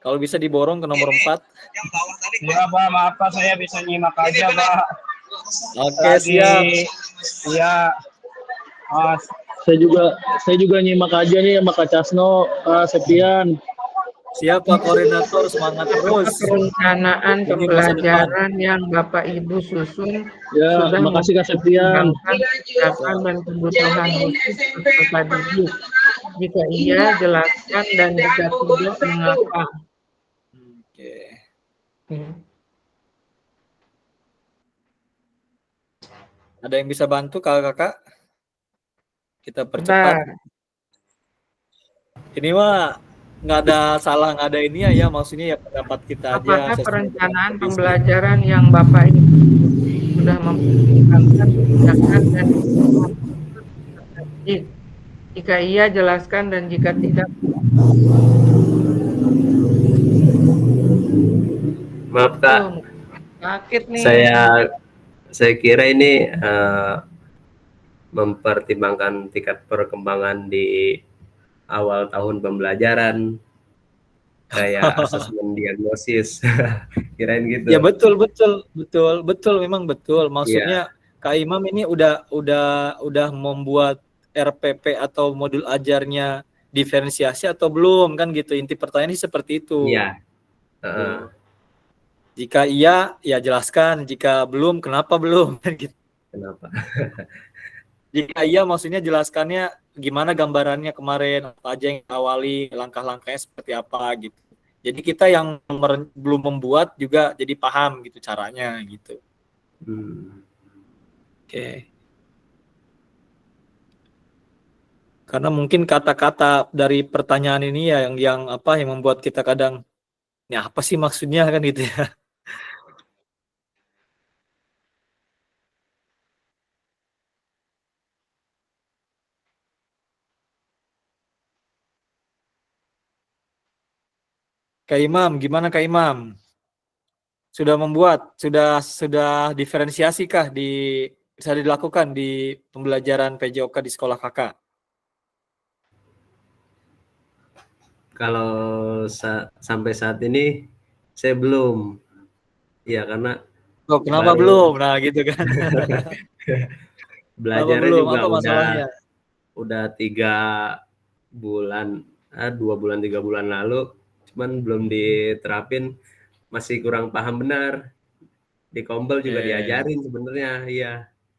Kalau bisa diborong ke nomor 4. Ya Pak, maaf Pak, saya bisa nyimak aja Pak. Oke, siap. Ya, Saya juga nyimak aja nih sama Kak Casno, Septian. Siapa koordinator, semangat terus. Perencanaan Ini masa depan. pembelajaran yang Bapak Ibu susun Ya, sudah makasih Kak Septian. mempertimbangkan kesiapan dan kebutuhan khusus peserta didik. Jika iya, jelaskan dan jika tidak, mengapa. Oke. Ada yang bisa bantu kakak-kakak? Kita percepat. Ini mah nggak ada salah, nggak ada ini ya, maksudnya ya pendapat kita aja. Apakah perencanaan pembelajaran yang Bapak Ibu sudah mempertimbangkan kebijakan dan kebutuhan peserta didik? Jika iya, jelaskan dan jika tidak. Maaf Kak, Sakit nih. saya kira ini mempertimbangkan tingkat perkembangan di awal tahun pembelajaran, kayak asesmen diagnosis, kirain gitu. Ya betul, memang betul. Maksudnya Kak Imam ini udah membuat RPP atau modul ajarnya diferensiasi atau belum kan gitu. Inti pertanyaannya seperti itu. Iya. Jika iya, ya jelaskan. Jika belum, kenapa belum? Gitu. Kenapa? Jika iya, maksudnya jelaskannya gimana gambarannya kemarin, apa aja yang awali, langkah-langkahnya seperti apa gitu. Jadi kita yang belum membuat juga jadi paham gitu caranya gitu. Oke. Karena mungkin kata-kata dari pertanyaan ini ya yang membuat kita kadang, ini apa sih maksudnya kan gitu ya. Kak Imam, gimana Kak Imam? Sudah diferensiasi kah bisa dilakukan di pembelajaran PJOK di sekolah kakak? Kalau sampai saat ini saya belum. Ya karena Oh, kenapa baru belum? Nah, gitu kan. Kenapa belajarnya belum? juga Apa masalahnya? udah 3 bulan, 2 bulan 3 bulan lalu, cuman belum diterapin, masih kurang paham benar. Di Kombel juga Oke. diajarin sebenarnya, iya.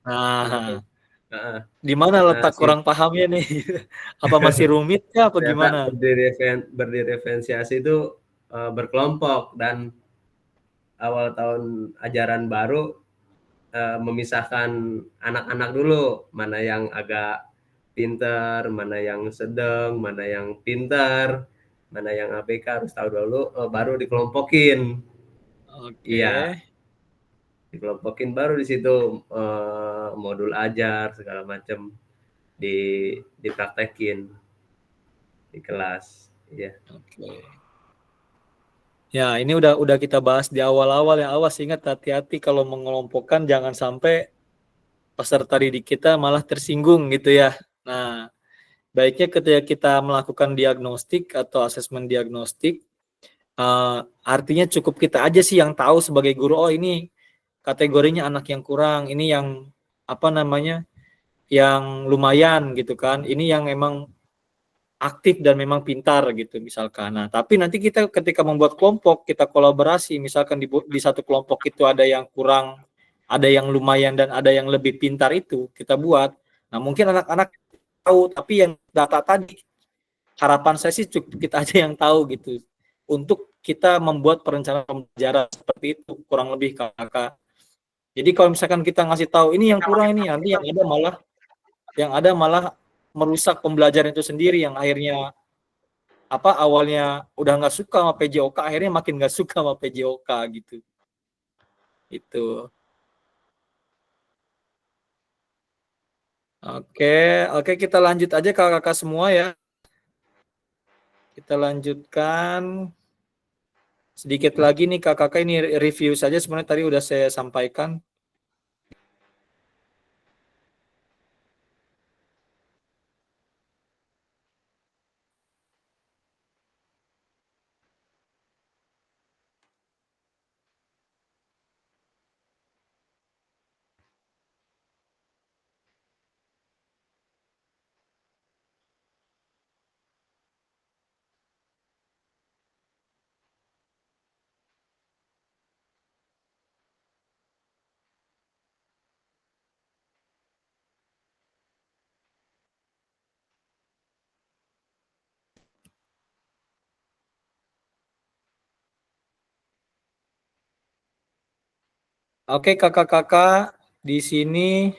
Cuma kan, Nah, di mana letak kurang pahamnya nih? Apa masih rumit kah apa ternyata gimana? berdiferensiasi itu berkelompok, dan awal tahun ajaran baru memisahkan anak-anak dulu, mana yang agak pinter, mana yang sedang, mana yang pinter, mana yang ABK, harus tahu dulu, baru dikelompokin. Oke. Iya, dikelompokin baru di situ modul ajar segala macam dipraktekin di kelas. Iya. Oke. Ya, ini udah kita bahas di awal-awal ya. Awas, ingat hati-hati kalau mengelompokkan, jangan sampai peserta didik kita malah tersinggung gitu ya. Nah, baiknya ketika kita melakukan diagnostik atau asesmen diagnostik, artinya cukup kita aja sih yang tahu sebagai guru, oh ini kategorinya anak yang kurang, ini yang apa namanya, yang lumayan gitu kan, ini yang memang aktif dan memang pintar gitu misalkan. Nah, tapi nanti kita ketika membuat kelompok, kita kolaborasi, misalkan di satu kelompok itu ada yang kurang, ada yang lumayan, dan ada yang lebih pintar, itu kita buat. Nah, mungkin anak-anak tahu, tapi yang data tadi, harapan saya sih cukup kita aja yang tahu gitu. Untuk kita membuat perencanaan pembelajaran seperti itu, kurang lebih kakak. Jadi kalau misalkan kita ngasih tahu ini yang kurang, ini nanti yang ada malah merusak pembelajaran itu sendiri, yang akhirnya awalnya udah nggak suka sama PJOK, akhirnya makin nggak suka sama PJOK gitu. Itu. Oke, kita lanjut aja kakak-kakak semua ya. Kita lanjutkan sedikit lagi nih kakak-kakak, ini review saja, sebenarnya tadi udah saya sampaikan. Oke kakak-kakak, di sini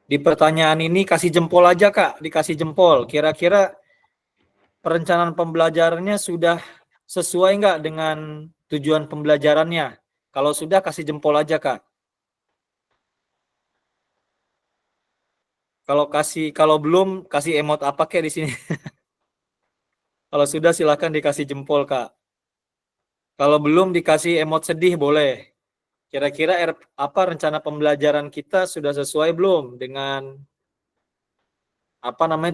di pertanyaan ini kasih jempol aja kak, dikasih jempol. Kira-kira perencanaan pembelajarannya sudah sesuai nggak dengan tujuan pembelajarannya? Kalau sudah, kasih jempol aja kak. Kalau belum, kasih emot apa kek di sini. Kalau sudah, silakan dikasih jempol kak. Kalau belum, dikasih emot sedih boleh. Kira-kira rencana pembelajaran kita sudah sesuai belum dengan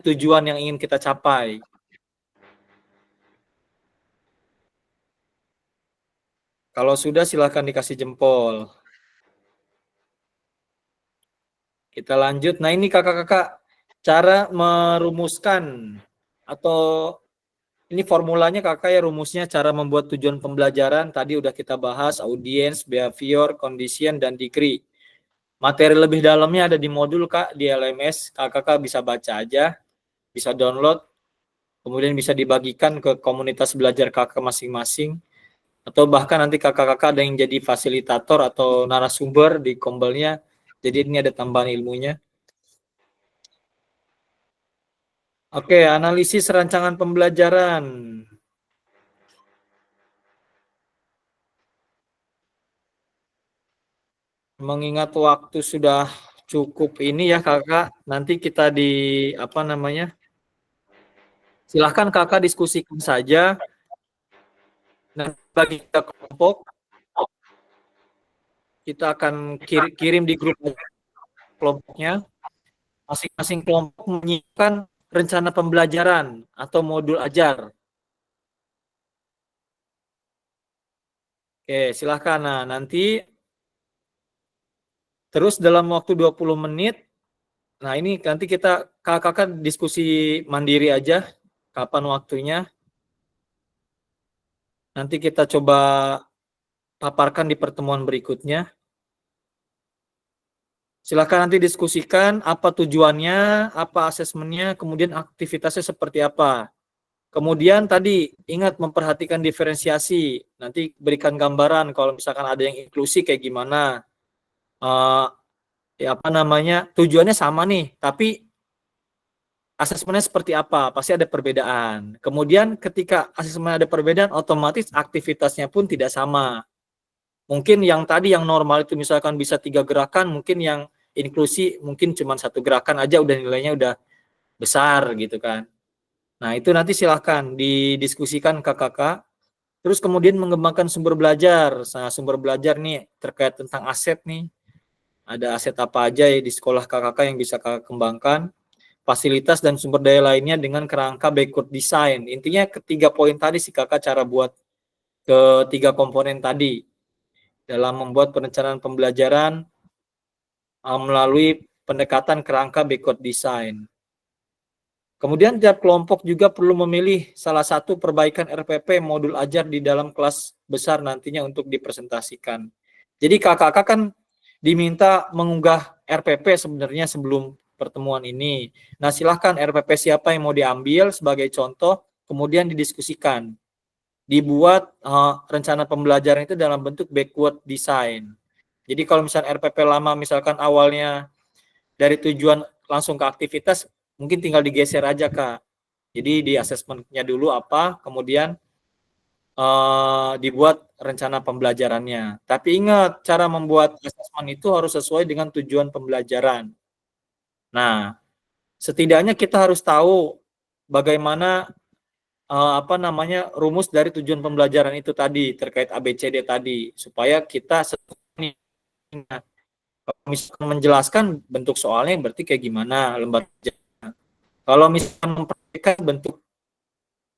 tujuan yang ingin kita capai? Kalau sudah, silakan dikasih jempol. Kita lanjut. Nah, ini kakak-kakak, cara merumuskan atau ini formulanya kakak ya, rumusnya cara membuat tujuan pembelajaran. Tadi udah kita bahas, audience, behavior, condition, dan degree. Materi lebih dalamnya ada di modul kak, di LMS. Kakak bisa baca aja, bisa download, kemudian bisa dibagikan ke komunitas belajar kakak masing-masing. Atau bahkan nanti kakak-kakak ada yang jadi fasilitator atau narasumber di Kombelnya. Jadi ini ada tambahan ilmunya. Oke, analisis rancangan pembelajaran. Mengingat waktu sudah cukup ini ya kakak, nanti kita silahkan kakak diskusikan saja Nah, bagi kita kelompok, kita akan kirim di grup kelompoknya. Masing-masing kelompok menyiapkan rencana pembelajaran atau modul ajar. Oke, silahkan. Nah, nanti terus dalam waktu 20 menit, nah ini nanti kita kakak diskusi mandiri aja, kapan waktunya. Nanti kita coba paparkan di pertemuan berikutnya. Silahkan nanti diskusikan apa tujuannya, apa asesmennya, kemudian aktivitasnya seperti apa. Kemudian tadi ingat memperhatikan diferensiasi. Nanti berikan gambaran kalau misalkan ada yang inklusi kayak gimana. Ya apa namanya, tujuannya sama nih, tapi asesmennya seperti apa? Pasti ada perbedaan. Kemudian ketika asesmen ada perbedaan, otomatis aktivitasnya pun tidak sama. Mungkin yang tadi yang normal itu misalkan bisa 3 gerakan, mungkin yang inklusi mungkin cuma 1 gerakan aja udah nilainya udah besar gitu kan. Nah itu nanti silahkan didiskusikan kakak. Terus kemudian mengembangkan sumber belajar. Nah sumber belajar nih terkait tentang aset nih. Ada aset apa aja ya di sekolah kakak yang bisa kakak kembangkan. Fasilitas dan sumber daya lainnya dengan kerangka backward design. Intinya ketiga poin tadi sih kakak cara buat ketiga komponen tadi dalam membuat perencanaan pembelajaran melalui pendekatan kerangka backward design. Kemudian tiap kelompok juga perlu memilih salah satu perbaikan RPP modul ajar di dalam kelas besar nantinya untuk dipresentasikan. Jadi kakak-kakak kan diminta mengunggah RPP sebenarnya sebelum pertemuan ini. Nah silahkan RPP siapa yang mau diambil sebagai contoh, kemudian didiskusikan. Dibuat rencana pembelajaran itu dalam bentuk backward design. Jadi kalau misalnya RPP lama misalkan awalnya dari tujuan langsung ke aktivitas, mungkin tinggal digeser aja Kak. Jadi di asesmennya dulu apa, kemudian dibuat rencana pembelajarannya. Tapi ingat, cara membuat asesmen itu harus sesuai dengan tujuan pembelajaran. Nah, setidaknya kita harus tahu bagaimana apa namanya rumus dari tujuan pembelajaran itu tadi terkait ABCD tadi supaya kita kalau misalkan menjelaskan bentuk soalnya berarti kayak gimana lembar kerjanya. Kalau misalkan memperhatikan bentuk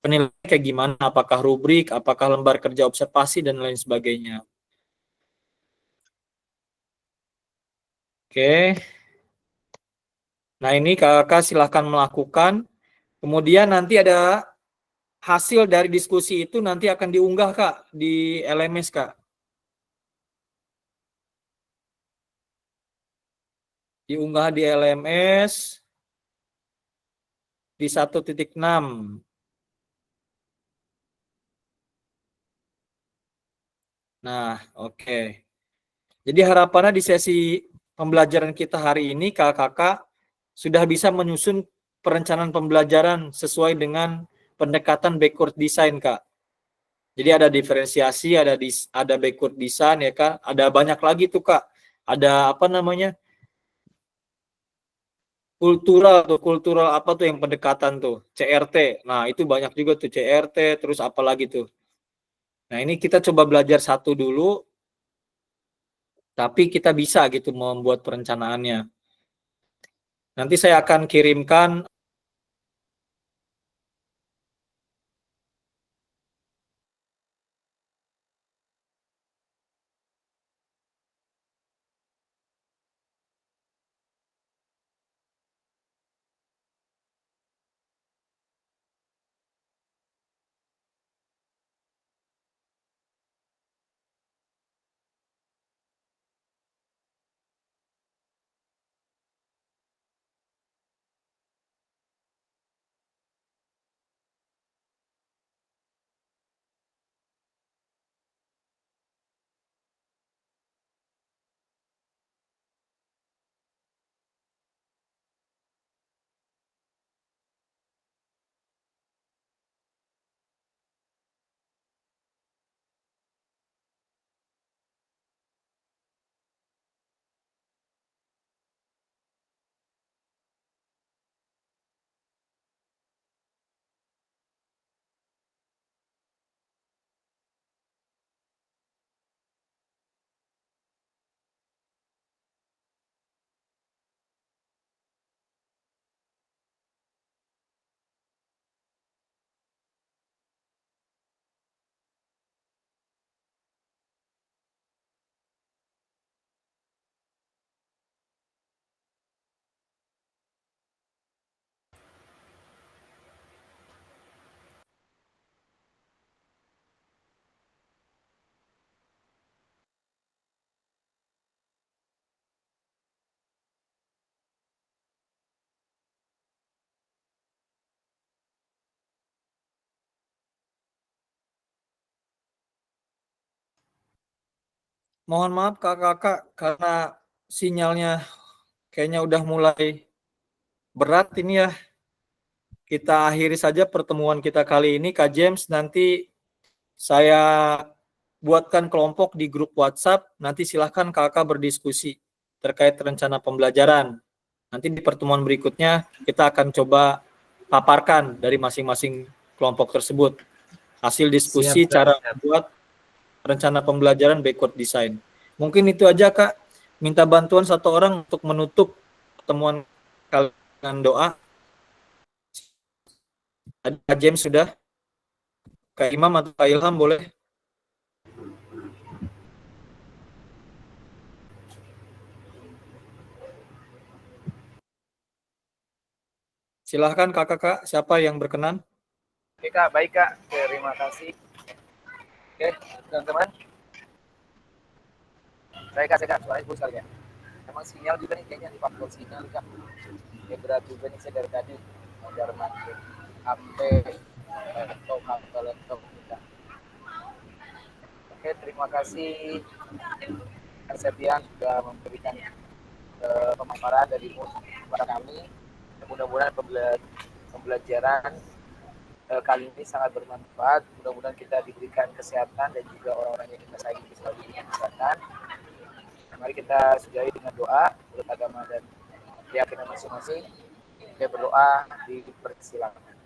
penilaian kayak gimana, apakah rubrik, apakah lembar kerja observasi dan lain sebagainya. Oke. Nah, ini kakak silahkan melakukan. Kemudian nanti ada hasil dari diskusi itu nanti akan diunggah Kak di LMS Kak. Diunggah di LMS di 1.6. Nah, oke. Jadi harapannya di sesi pembelajaran kita hari ini kakak sudah bisa menyusun perencanaan pembelajaran sesuai dengan pendekatan backward design Kak. Jadi ada diferensiasi, ada backward design ya Kak. Ada banyak lagi tuh Kak. Ada apa namanya? Kultural apa tuh yang pendekatan tuh? CRT. Nah, itu banyak juga tuh CRT, terus apa lagi tuh? Nah, ini kita coba belajar satu dulu, tapi kita bisa gitu membuat perencanaannya. Nanti saya akan kirimkan Mohon maaf kakak-kakak karena sinyalnya kayaknya udah mulai berat ini ya. Kita akhiri saja pertemuan kita kali ini, Kak James. Nanti saya buatkan kelompok di grup WhatsApp. Nanti silahkan kakak berdiskusi terkait rencana pembelajaran. Nanti di pertemuan berikutnya kita akan coba paparkan dari masing-masing kelompok tersebut hasil diskusi Siap, cara siap. membuat rencana pembelajaran backward design. Mungkin itu aja Kak. Minta bantuan satu orang untuk menutup pertemuan kalian doa. Kak James sudah. Kak Imam atau Kak Ilham boleh. Silahkan kakak-kakak, siapa yang berkenan? Oke Kak, baik Kak. Terima kasih. Oke, teman-teman. Saya Kak, suaranya bagus sekali ya. Emang sinyal juga nih kayaknya di faktor sinyal Kak. Ya berat juga nih saya dari tadi. Agar makin HP, laptop kita. Oke, terima kasih Kak Septian sudah memberikan pemaparan dari kepada kami. Mudah-mudahan pembelajaran kali ini sangat bermanfaat. Mudah-mudahan kita diberikan kesehatan dan juga orang-orang yang kita sayangi selalu diberikan kesehatan. Mari kita sudahi dengan doa menurut agama dan keyakinan masing-masing. Kita berdoa, dipersilakan.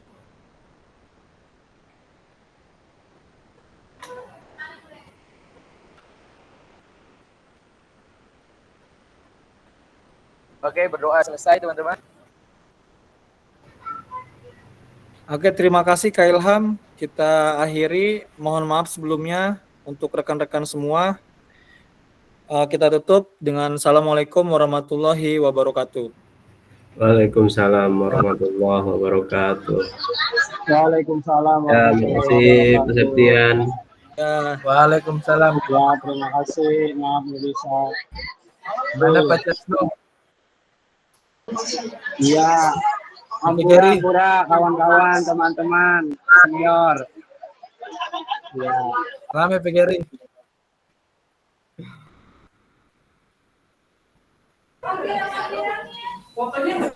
Oke, berdoa selesai teman-teman. Oke, terima kasih Kak Ilham. Kita akhiri. Mohon maaf sebelumnya untuk rekan-rekan semua. Kita tutup dengan Assalamualaikum warahmatullahi wabarakatuh. Waalaikumsalam warahmatullahi wabarakatuh. Waalaikumsalam Ya, terima kasih Pak Septian. Ya. Waalaikumsalam. Ya, terima kasih. Maaf nggak bisa. Mana Pak Casno? Iya. Ampura, kawan-kawan, teman-teman, senior. Ya. Rame PGRI. Pokoknya